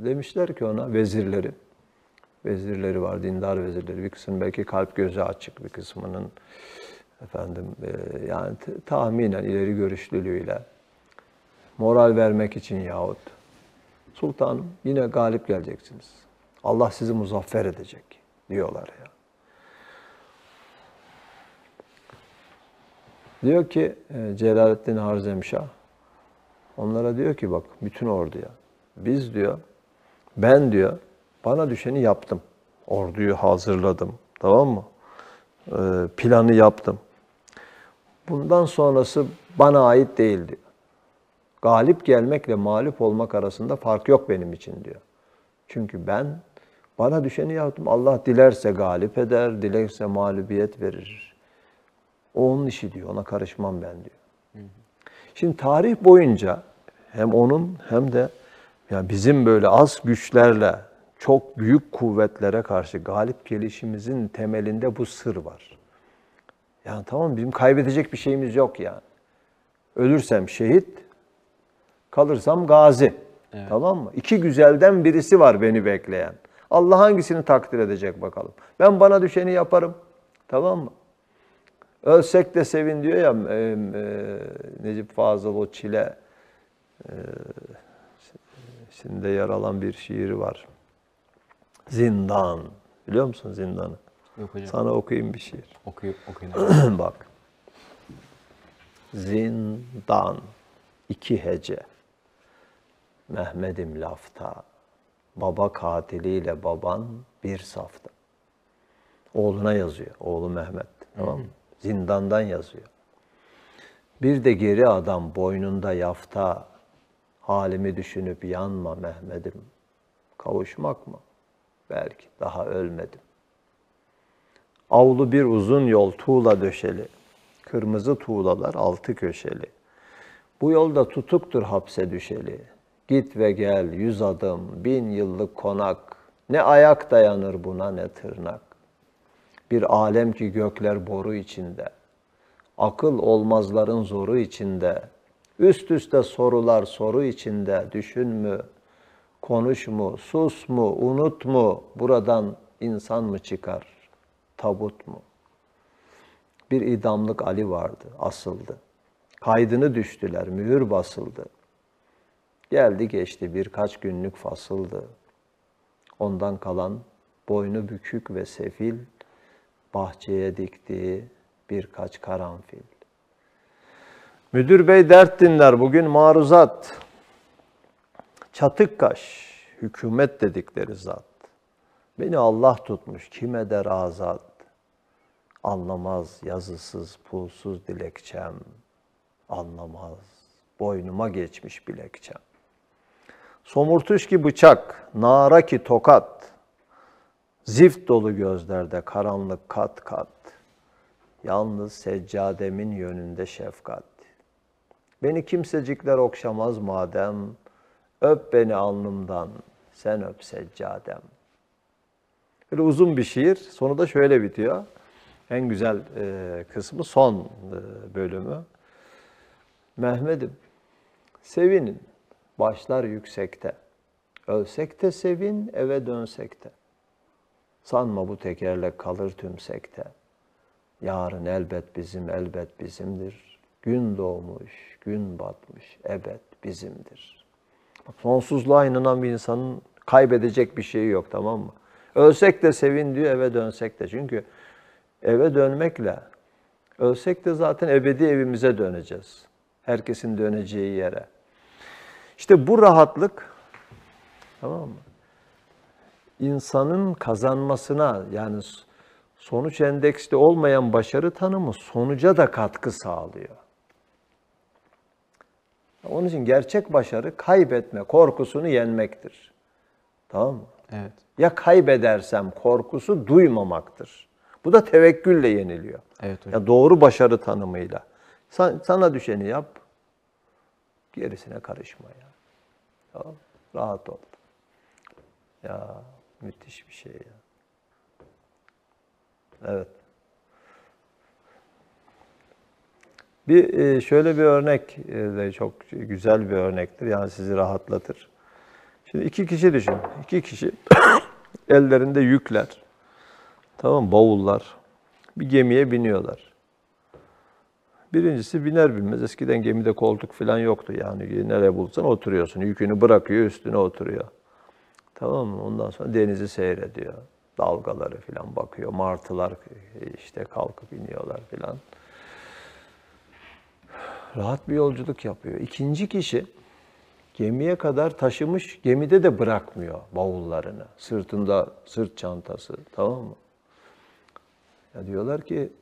demişler ki ona vezirleri var, dindar vezirleri. Bir kısmının belki kalp gözü açık, bir kısmının yani tahminen ileri görüşlülüğüyle moral vermek için yahut sultanım yine galip geleceksiniz. Allah sizi muzaffer edecek diyorlar ya. Diyor ki Celaleddin Harzemşah onlara diyor ki bak bütün orduya biz diyor ben diyor bana düşeni yaptım. Orduyu hazırladım. Tamam mı? Planı yaptım. Bundan sonrası bana ait değil diyor. Galip gelmekle mağlup olmak arasında fark yok benim için diyor. Çünkü bana düşeni yaptım. Allah dilerse galip eder, dilerse mağlubiyet verir. O onun işi diyor. Ona karışmam ben diyor. Şimdi tarih boyunca hem onun hem de yani bizim böyle az güçlerle çok büyük kuvvetlere karşı galip gelişimizin temelinde bu sır var. Yani tamam bizim kaybedecek bir şeyimiz yok yani. Ölürsem şehit, kalırsam gazi. Evet. Tamam mı? İki güzelden birisi var beni bekleyen. Allah hangisini takdir edecek bakalım. Ben bana düşeni yaparım. Tamam mı? Ölsek de sevin diyor ya Necip Fazıl o Çile içinde yer alan bir şiiri var. Zindan. Biliyor musun Zindan'ı? Yok hocam. Sana okuyayım bir şiir. Okuyun. Bak. Zindan. 2 hece. Mehmet'im lafta. Baba katiliyle baban bir safta. Oğluna yazıyor. Oğlu Mehmet. Tamam mı? Zindandan yazıyor. Bir de geri adam boynunda yafta. Halimi düşünüp yanma Mehmet'im. Kavuşmak mı? Belki daha ölmedim. Avlu bir uzun yol tuğla döşeli. Kırmızı tuğlalar 6 köşeli. Bu yolda tutuktur hapse düşeli. Git ve gel 100 adım, 1000 yıllık konak. Ne ayak dayanır buna ne tırnak. Bir alem ki gökler boru içinde. Akıl olmazların zoru içinde. Üst üste sorular soru içinde. Düşün mü, konuş mu, sus mu, unut mu? Buradan insan mı çıkar, tabut mu? Bir idamlık Ali vardı, asıldı. Kaydını düştüler, mühür basıldı. Geldi geçti birkaç günlük fasıldı. Ondan kalan boynu bükük ve sefil, bahçeye diktiği birkaç karanfil. Müdür bey dert dinler, bugün maruzat. Çatıkkaş, hükümet dedikleri zat. Beni Allah tutmuş, kim eder azat? Anlamaz yazısız, pulsuz dilekçem. Anlamaz, boynuma geçmiş bilekçem. Somurtuş ki bıçak, nara ki tokat. Zift dolu gözlerde karanlık kat kat. Yalnız seccademin yönünde şefkat. Beni kimsecikler okşamaz madem. Öp beni alnımdan, sen öp seccadem. Böyle uzun bir şiir. Sonu da şöyle bitiyor. En güzel kısmı son bölümü. Mehmet'im, sevinin, başlar yüksekte. Ölsek de sevin, eve dönsek de. Sanma bu tekerlek kalır tümsekte. Yarın elbet bizim, elbet bizimdir. Gün doğmuş, gün batmış, ebed bizimdir. Sonsuzluğa inanan bir insanın kaybedecek bir şeyi yok, tamam mı? Ölsek de sevin diyor, eve dönsek de. Çünkü eve dönmekle, ölsek de zaten ebedi evimize döneceğiz. Herkesin döneceği yere. İşte bu rahatlık, tamam mı? İnsanın kazanmasına, yani sonuç endeksli olmayan başarı tanımı sonuca da katkı sağlıyor. Onun için gerçek başarı kaybetme korkusunu yenmektir. Tamam mı? Evet. Ya kaybedersem korkusu duymamaktır. Bu da tevekkülle yeniliyor. Evet hocam. Ya doğru başarı tanımıyla. Sana düşeni yap, gerisine karışma ya. Tamam, rahat ol. Ya müthiş bir şey ya. Evet. Şöyle bir örnek de çok güzel bir örnektir. Yani sizi rahatlatır. Şimdi iki kişi düşün. İki kişi ellerinde yükler. Tamam mı? Bavullar. Bir gemiye biniyorlar. Birincisi biner binmez. Eskiden gemide koltuk falan yoktu. Yani nereye bulsan oturuyorsun. Yükünü bırakıyor, üstüne oturuyor. Tamam mı? Ondan sonra denizi seyrediyor. Dalgaları falan bakıyor. Martılar işte kalkıp iniyorlar falan. Rahat bir yolculuk yapıyor. İkinci kişi gemiye kadar taşımış, gemide de bırakmıyor bavullarını. Sırtında sırt çantası, tamam mı? Ya diyorlar ki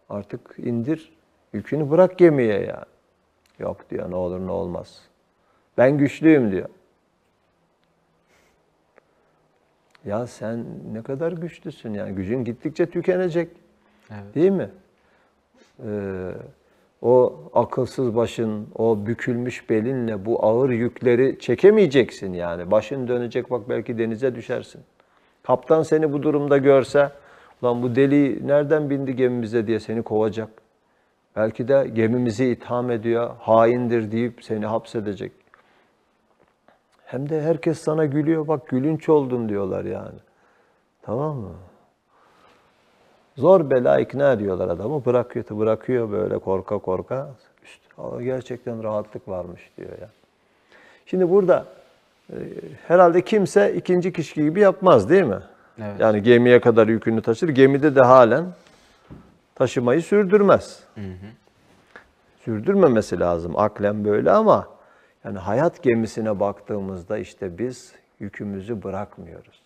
artık indir, yükünü bırak gemiye ya. Yok diyor, ne olur ne olmaz. Ben güçlüyüm diyor. Ya sen ne kadar güçlüsün yani, gücün gittikçe tükenecek. Evet. Değil mi? O akılsız başın, o bükülmüş belinle bu ağır yükleri çekemeyeceksin yani. Başın dönecek, bak belki denize düşersin. Kaptan seni bu durumda görse, ulan bu deli nereden bindi gemimize diye seni kovacak. Belki de gemimizi itham ediyor, haindir deyip seni hapsedecek. Hem de herkes sana gülüyor, bak gülünç oldun diyorlar yani. Tamam mı? Zor bela ikna ediyorlar adamı, bırakıyor böyle korka korka. Gerçekten rahatlık varmış diyor ya. Şimdi burada herhalde kimse ikinci kişi gibi yapmaz değil mi? Evet. Yani gemiye kadar yükünü taşır, gemide de halen taşımayı sürdürmez. Hı hı. Sürdürmemesi lazım aklen böyle ama yani hayat gemisine baktığımızda işte biz yükümüzü bırakmıyoruz.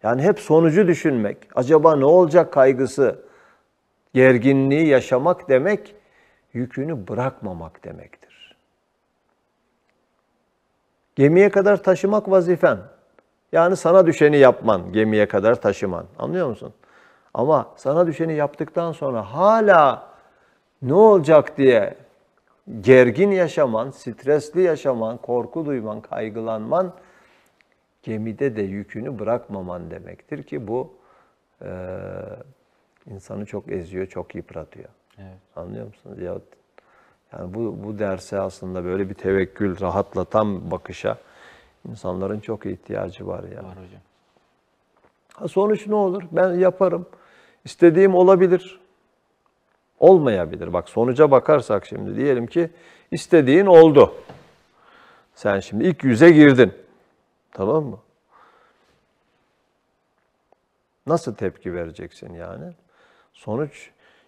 Yani hep sonucu düşünmek, acaba ne olacak kaygısı, gerginliği yaşamak demek, yükünü bırakmamak demektir. Gemiye kadar taşımak vazifen. Yani sana düşeni yapman, gemiye kadar taşıman. Anlıyor musun? Ama sana düşeni yaptıktan sonra hala ne olacak diye gergin yaşaman, stresli yaşaman, korku duyman, kaygılanman, gemide de yükünü bırakmaman demektir ki bu insanı çok eziyor, çok yıpratıyor. Evet. Anlıyor musunuz? Yani bu derse aslında böyle bir tevekkül, rahatlatan bakışa insanların çok ihtiyacı var yani. Var hocam. Sonuç ne olur? Ben yaparım. İstediğim olabilir. Olmayabilir. Bak sonuca bakarsak şimdi diyelim ki istediğin oldu. Sen şimdi ilk 100'e girdin. Tamam mı? Nasıl tepki vereceksin yani?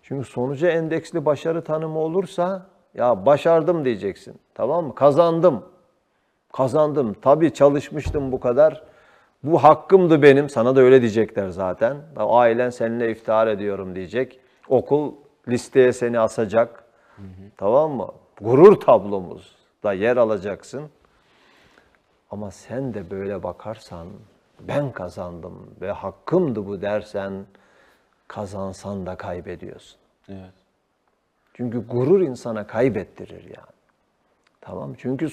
Çünkü sonuca endeksli başarı tanımı olursa ya başardım diyeceksin. Tamam mı? Kazandım. Tabii çalışmıştım bu kadar. Bu hakkımdı benim. Sana da öyle diyecekler zaten. Ailen seninle iftihar ediyorum diyecek. Okul listeye seni asacak. Hı hı. Tamam mı? Gurur tablomuzda yer alacaksın. Ama sen de böyle bakarsan ben kazandım ve hakkımdı bu dersen kazansan da kaybediyorsun. Evet. Çünkü gurur insana kaybettirir yani. Tamam mı? Çünkü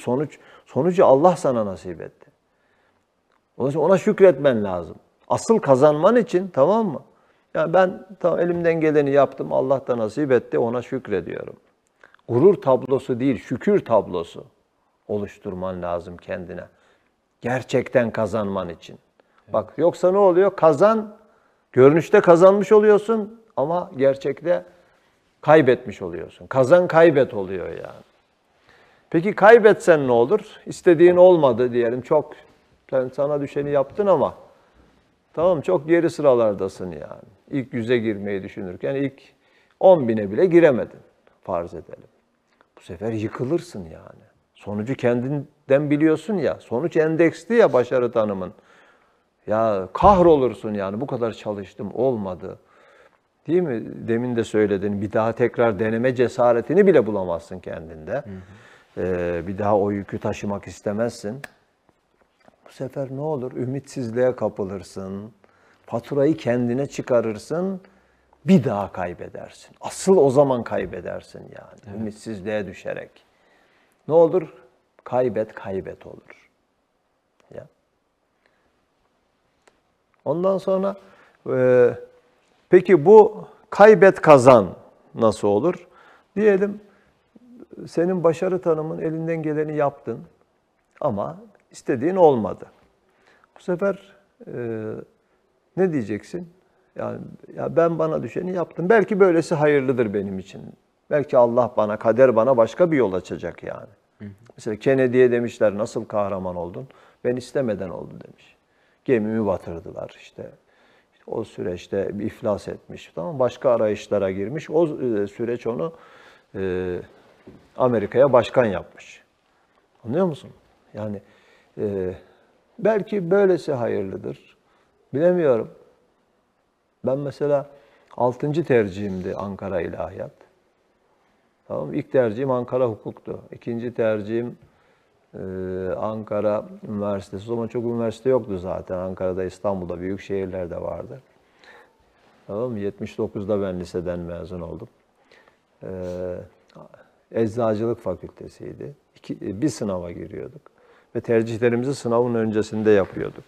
sonucu Allah sana nasip etti. Ona şükretmen lazım. Asıl kazanman için, tamam mı? Yani ben tamam, elimden geleni yaptım, Allah da nasip etti, ona şükrediyorum. Gurur tablosu değil, şükür tablosu oluşturman lazım kendine. Gerçekten kazanman için. Evet. Bak yoksa ne oluyor? Görünüşte kazanmış oluyorsun ama gerçekte kaybetmiş oluyorsun. Kazan kaybet oluyor yani. Peki kaybetsen ne olur? İstediğin olmadı diyelim. Sen sana düşeni yaptın ama tamam çok geri sıralardasın yani. İlk 100'e girmeyi düşünürken ilk 10.000'e bile giremedin. Farz edelim. Bu sefer yıkılırsın yani. Sonucu kendinden biliyorsun ya. Sonuç endeksli ya başarı tanımın. Ya kahrolursun yani. Bu kadar çalıştım olmadı. Değil mi? Demin de söyledin. Bir daha tekrar deneme cesaretini bile bulamazsın kendinde. Hı hı. Bir daha o yükü taşımak istemezsin. Bu sefer ne olur? Ümitsizliğe kapılırsın. Faturayı kendine çıkarırsın. Bir daha kaybedersin. Asıl o zaman kaybedersin yani. Evet. Ümitsizliğe düşerek. Ne olur? Kaybet olur. Ya. Ondan sonra peki bu kaybet kazan nasıl olur? Diyelim senin başarı tanımın elinden geleni yaptın ama istediğin olmadı. Bu sefer ne diyeceksin? Yani ya ben bana düşeni yaptım. Belki böylesi hayırlıdır benim için. Belki kader bana başka bir yol açacak yani. Hı hı. Mesela Kennedy'ye demişler nasıl kahraman oldun? Ben istemeden oldu demiş. Gemimi batırdılar işte. O süreçte bir iflas etmiş. Tamam, başka arayışlara girmiş. O süreç onu Amerika'ya başkan yapmış. Anlıyor musun? Yani belki böylesi hayırlıdır. Bilemiyorum. Ben mesela 6. tercihimdi Ankara İlahiyat. Tamam, ilk tercihim Ankara Hukuk'tu. İkinci tercihim Ankara Üniversitesi. O zaman çok üniversite yoktu zaten. Ankara'da, İstanbul'da, büyük şehirlerde vardı. Tamam, 79'da ben liseden mezun oldum. Eczacılık fakültesiydi. Bir sınava giriyorduk. Ve tercihlerimizi sınavın öncesinde yapıyorduk.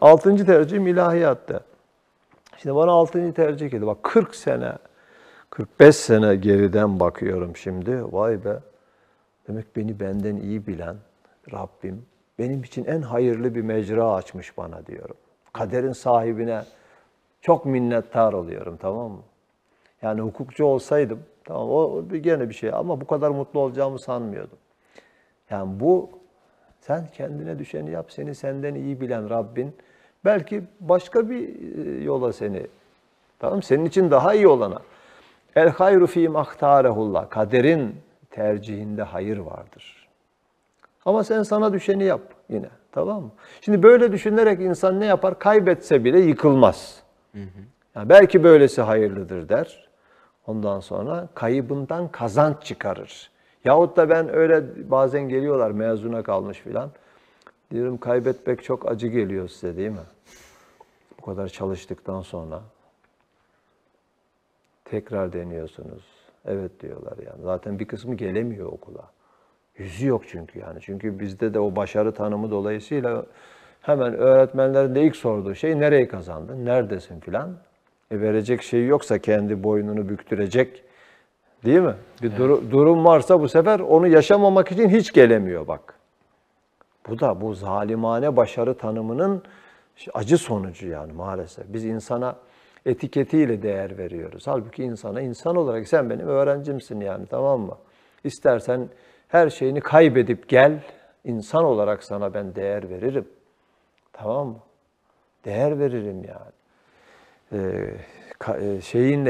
6. tercihim ilahiyattı. Şimdi bana 6. tercih geldi. Bak 40 sene, 45 sene geriden bakıyorum şimdi. Vay be. Demek beni benden iyi bilen Rabbim benim için en hayırlı bir mecra açmış bana diyorum. Kaderin sahibine çok minnettar oluyorum, tamam mı? Yani hukukçu olsaydım, tamam o gene bir şey ama bu kadar mutlu olacağımı sanmıyordum. Yani sen kendine düşeni yap, seni senden iyi bilen Rabbin belki başka bir yola tamam senin için daha iyi olana. El hayru fî mahtarehullah. Kaderin tercihinde hayır vardır. Ama sen sana düşeni yap yine. Tamam mı? Şimdi böyle düşünerek insan ne yapar? Kaybetse bile yıkılmaz. Hı hı. Yani belki böylesi hayırlıdır der. Ondan sonra kaybından kazanç çıkarır. Yahut da ben öyle bazen geliyorlar mezuna kalmış filan. Diyorum kaybetmek çok acı geliyor size değil mi? Bu kadar çalıştıktan sonra. Tekrar deniyorsunuz. Evet diyorlar yani. Zaten bir kısmı gelemiyor okula. Yüzü yok çünkü yani. Çünkü bizde de o başarı tanımı dolayısıyla hemen öğretmenlerin de ilk sorduğu şey nereyi kazandın, neredesin filan. Verecek şey yoksa kendi boynunu büktürecek değil mi? Bir durum varsa bu sefer onu yaşamamak için hiç gelemiyor bak. Bu zalimane başarı tanımının acı sonucu yani maalesef. Biz insana etiketiyle değer veriyoruz. Halbuki insana insan olarak sen benim öğrencimsin yani, tamam mı? İstersen her şeyini kaybedip gel, insan olarak sana ben değer veririm. Tamam mı? Değer veririm yani.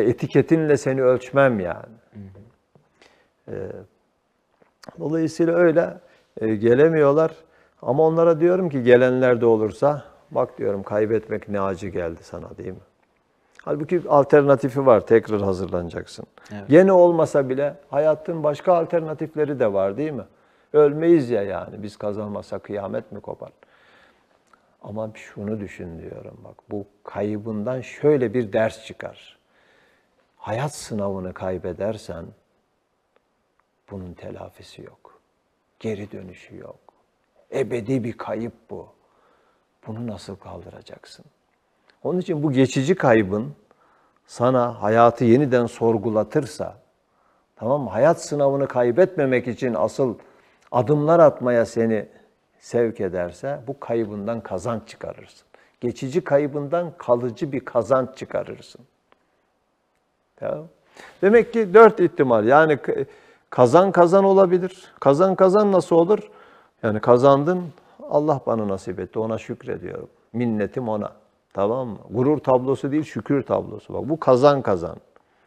Etiketinle seni ölçmem yani. Dolayısıyla öyle gelemiyorlar. Ama onlara diyorum ki gelenler de olursa, bak diyorum kaybetmek ne acı geldi sana değil mi? Halbuki alternatifi var, tekrar hazırlanacaksın. Evet. Gene olmasa bile hayatın başka alternatifleri de var değil mi? Ölmeyiz ya yani, biz kazanmazsa kıyamet mi kopar? Ama şunu düşün diyorum bak, bu kaybından şöyle bir ders çıkar. Hayat sınavını kaybedersen bunun telafisi yok. Geri dönüşü yok. Ebedi bir kayıp bu. Bunu nasıl kaldıracaksın? Onun için bu geçici kaybın sana hayatı yeniden sorgulatırsa, tamam mı? Hayat sınavını kaybetmemek için asıl adımlar atmaya seni sevk ederse bu kaybından kazanç çıkarırsın. Geçici kaybından kalıcı bir kazanç çıkarırsın. Tamam. Demek ki 4 ihtimal. Yani kazan kazan olabilir. Kazan kazan nasıl olur? Yani kazandın, Allah bana nasip etti, ona şükrediyorum. Minnetim ona. Tamam mı? Gurur tablosu değil, şükür tablosu. Bak bu kazan kazan.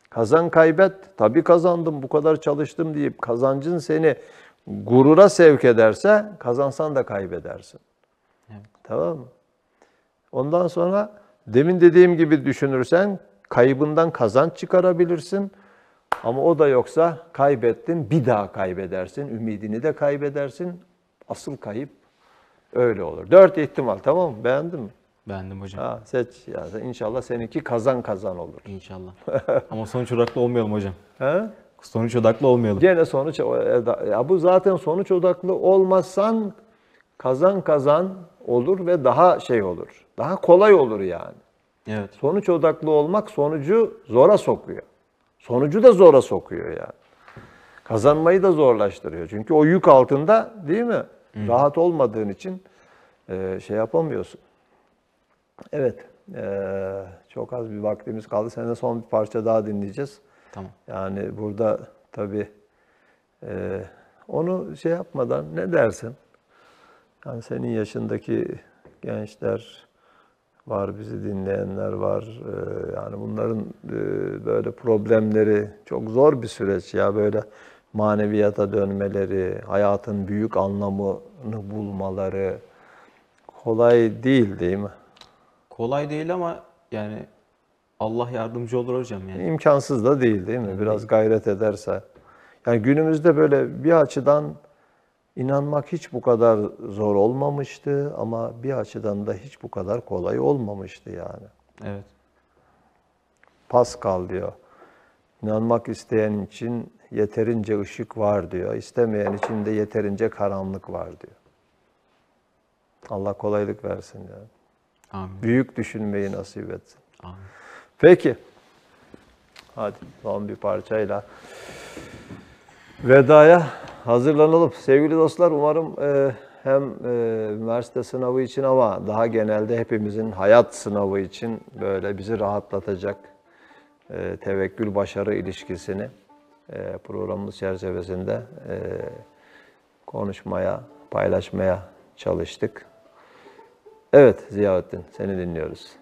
Kazan kaybet, tabii kazandım, bu kadar çalıştım deyip kazancın seni gurura sevk ederse kazansan da kaybedersin. Evet. Tamam mı? Ondan sonra demin dediğim gibi düşünürsen kaybından kazanç çıkarabilirsin. Ama o da yoksa kaybettin, bir daha kaybedersin, ümidini de kaybedersin. Asıl kayıp öyle olur. 4 ihtimal, tamam mı? Beğendin mi? Beğendim hocam. Ha, seç ya. İnşallah seninki kazan kazan olur. İnşallah. Ama sonuç odaklı olmayalım hocam. He? Sonuç odaklı olmayalım. Gene sonuç, ya bu zaten sonuç odaklı olmazsan kazan kazan olur ve daha şey olur. Daha kolay olur yani. Evet. Sonuç odaklı olmak sonucu zora sokuyor. Sonucu da zora sokuyor yani. Kazanmayı da zorlaştırıyor. Çünkü o yük altında, değil mi? Rahat olmadığın için şey yapamıyorsun. Evet. Çok az bir vaktimiz kaldı. Seninle son bir parça daha dinleyeceğiz. Tamam. Yani burada tabii onu şey yapmadan ne dersin? Yani senin yaşındaki gençler var, bizi dinleyenler var. Yani bunların böyle problemleri çok zor bir süreç ya. Böyle maneviyata dönmeleri, hayatın büyük anlamını bulmaları kolay değil mi? Kolay değil ama yani Allah yardımcı olur hocam yani. İmkansız da değil mi? Biraz gayret ederse. Yani günümüzde böyle bir açıdan inanmak hiç bu kadar zor olmamıştı ama bir açıdan da hiç bu kadar kolay olmamıştı yani. Evet. Pascal diyor, inanmak isteyen için yeterince ışık var diyor, istemeyen için de yeterince karanlık var diyor. Allah kolaylık versin yani. Amin. Büyük düşünmeyi nasip etsin. Amin. Peki, hadi son bir parçayla vedaya hazırlanalım. Sevgili dostlar, umarım hem üniversite sınavı için ama daha genelde hepimizin hayat sınavı için böyle bizi rahatlatacak tevekkül başarı ilişkisini programımız çerçevesinde konuşmaya, paylaşmaya çalıştık. Evet Ziyaettin, seni dinliyoruz.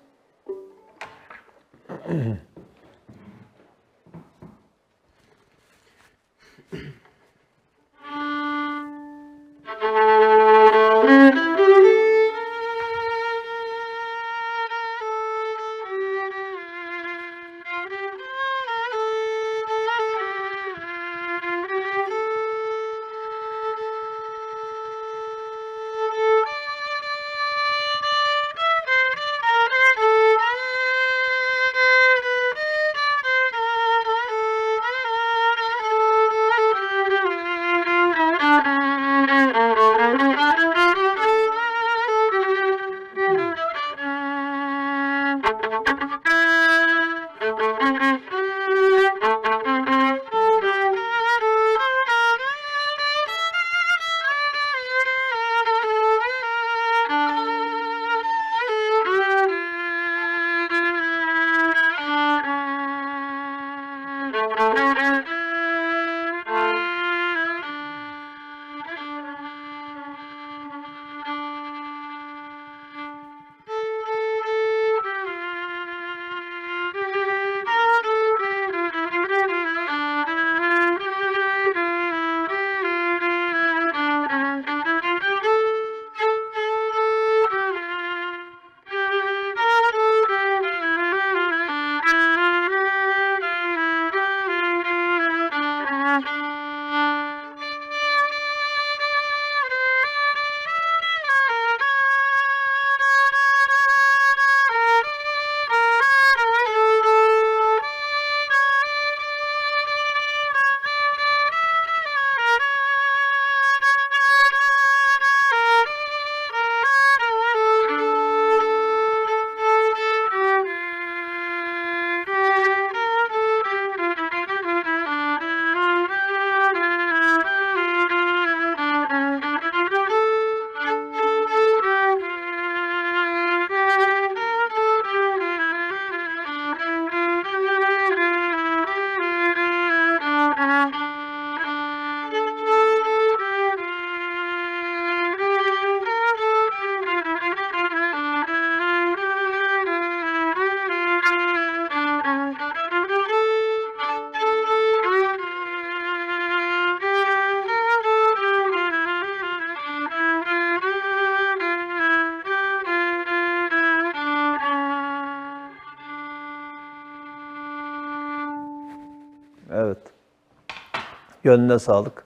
Gönlüne sağlık.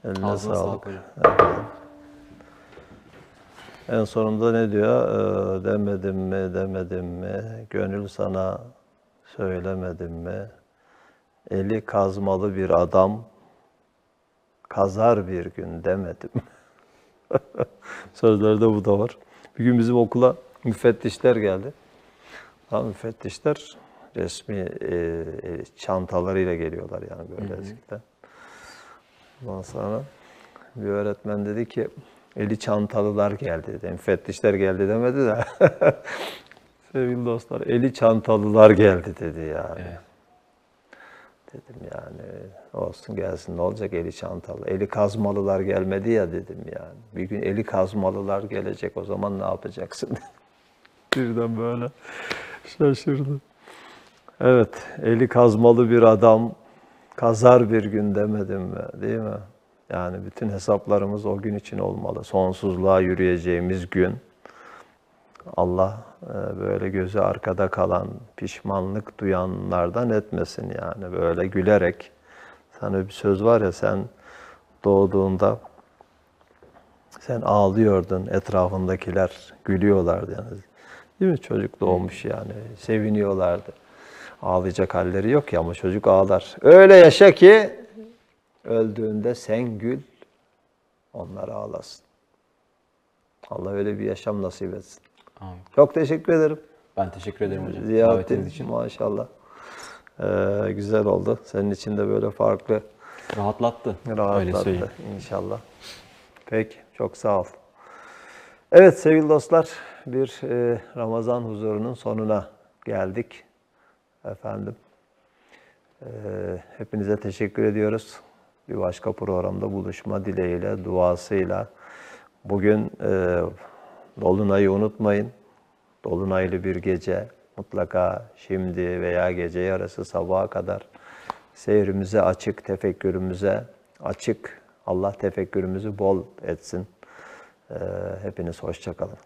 Eline Ağzına sağlık. sağlık hocam. En sonunda ne diyor? Demedim mi? Gönül sana söylemedim mi? Eli kazmalı bir adam kazar bir gün demedim. Sözlerde bu da var. Bir gün bizim okula müfettişler geldi. Müfettişler resmi çantalarıyla geliyorlar yani böyle eskiden. Ondan sonra bir öğretmen dedi ki eli çantalılar geldi dedi. Müfettişler geldi demedi de. Sevgili dostlar, eli çantalılar geldi dedi yani. Evet. Dedim yani olsun gelsin ne olacak eli çantalı. Eli kazmalılar gelmedi ya dedim yani. Bir gün eli kazmalılar gelecek o zaman ne yapacaksın? Birden böyle şaşırdı. Evet, eli kazmalı bir adam kazar bir gün demedim mi? Değil mi? Yani bütün hesaplarımız o gün için olmalı. Sonsuzluğa yürüyeceğimiz gün. Allah böyle gözü arkada kalan, pişmanlık duyanlardan etmesin yani. Böyle gülerek, sana bir söz var ya sen doğduğunda sen ağlıyordun, etrafındakiler gülüyorlardı yani. Değil mi? Çocuk doğmuş yani, seviniyorlardı. Ağlayacak halleri yok ya ama çocuk ağlar. Öyle yaşa ki öldüğünde sen gül, onlar ağlasın. Allah öyle bir yaşam nasip etsin. Amin. Çok teşekkür ederim. Ben teşekkür ederim hocam. Davetiniz Ziyaretin için. maşallah. Güzel oldu. Senin için de böyle farklı Rahatlattı. Öyle rahatlattı söyleyeyim. inşallah. Peki, çok sağ ol. Evet sevgili dostlar, bir Ramazan huzurunun sonuna geldik. Efendim, hepinize teşekkür ediyoruz. Bir başka programda buluşma dileğiyle, duasıyla. Bugün Dolunay'ı unutmayın. Dolunaylı bir gece mutlaka şimdi veya gece yarısı sabaha kadar seyrimize açık, tefekkürümüze açık. Allah tefekkürümüzü bol etsin. Hepiniz hoşça kalın.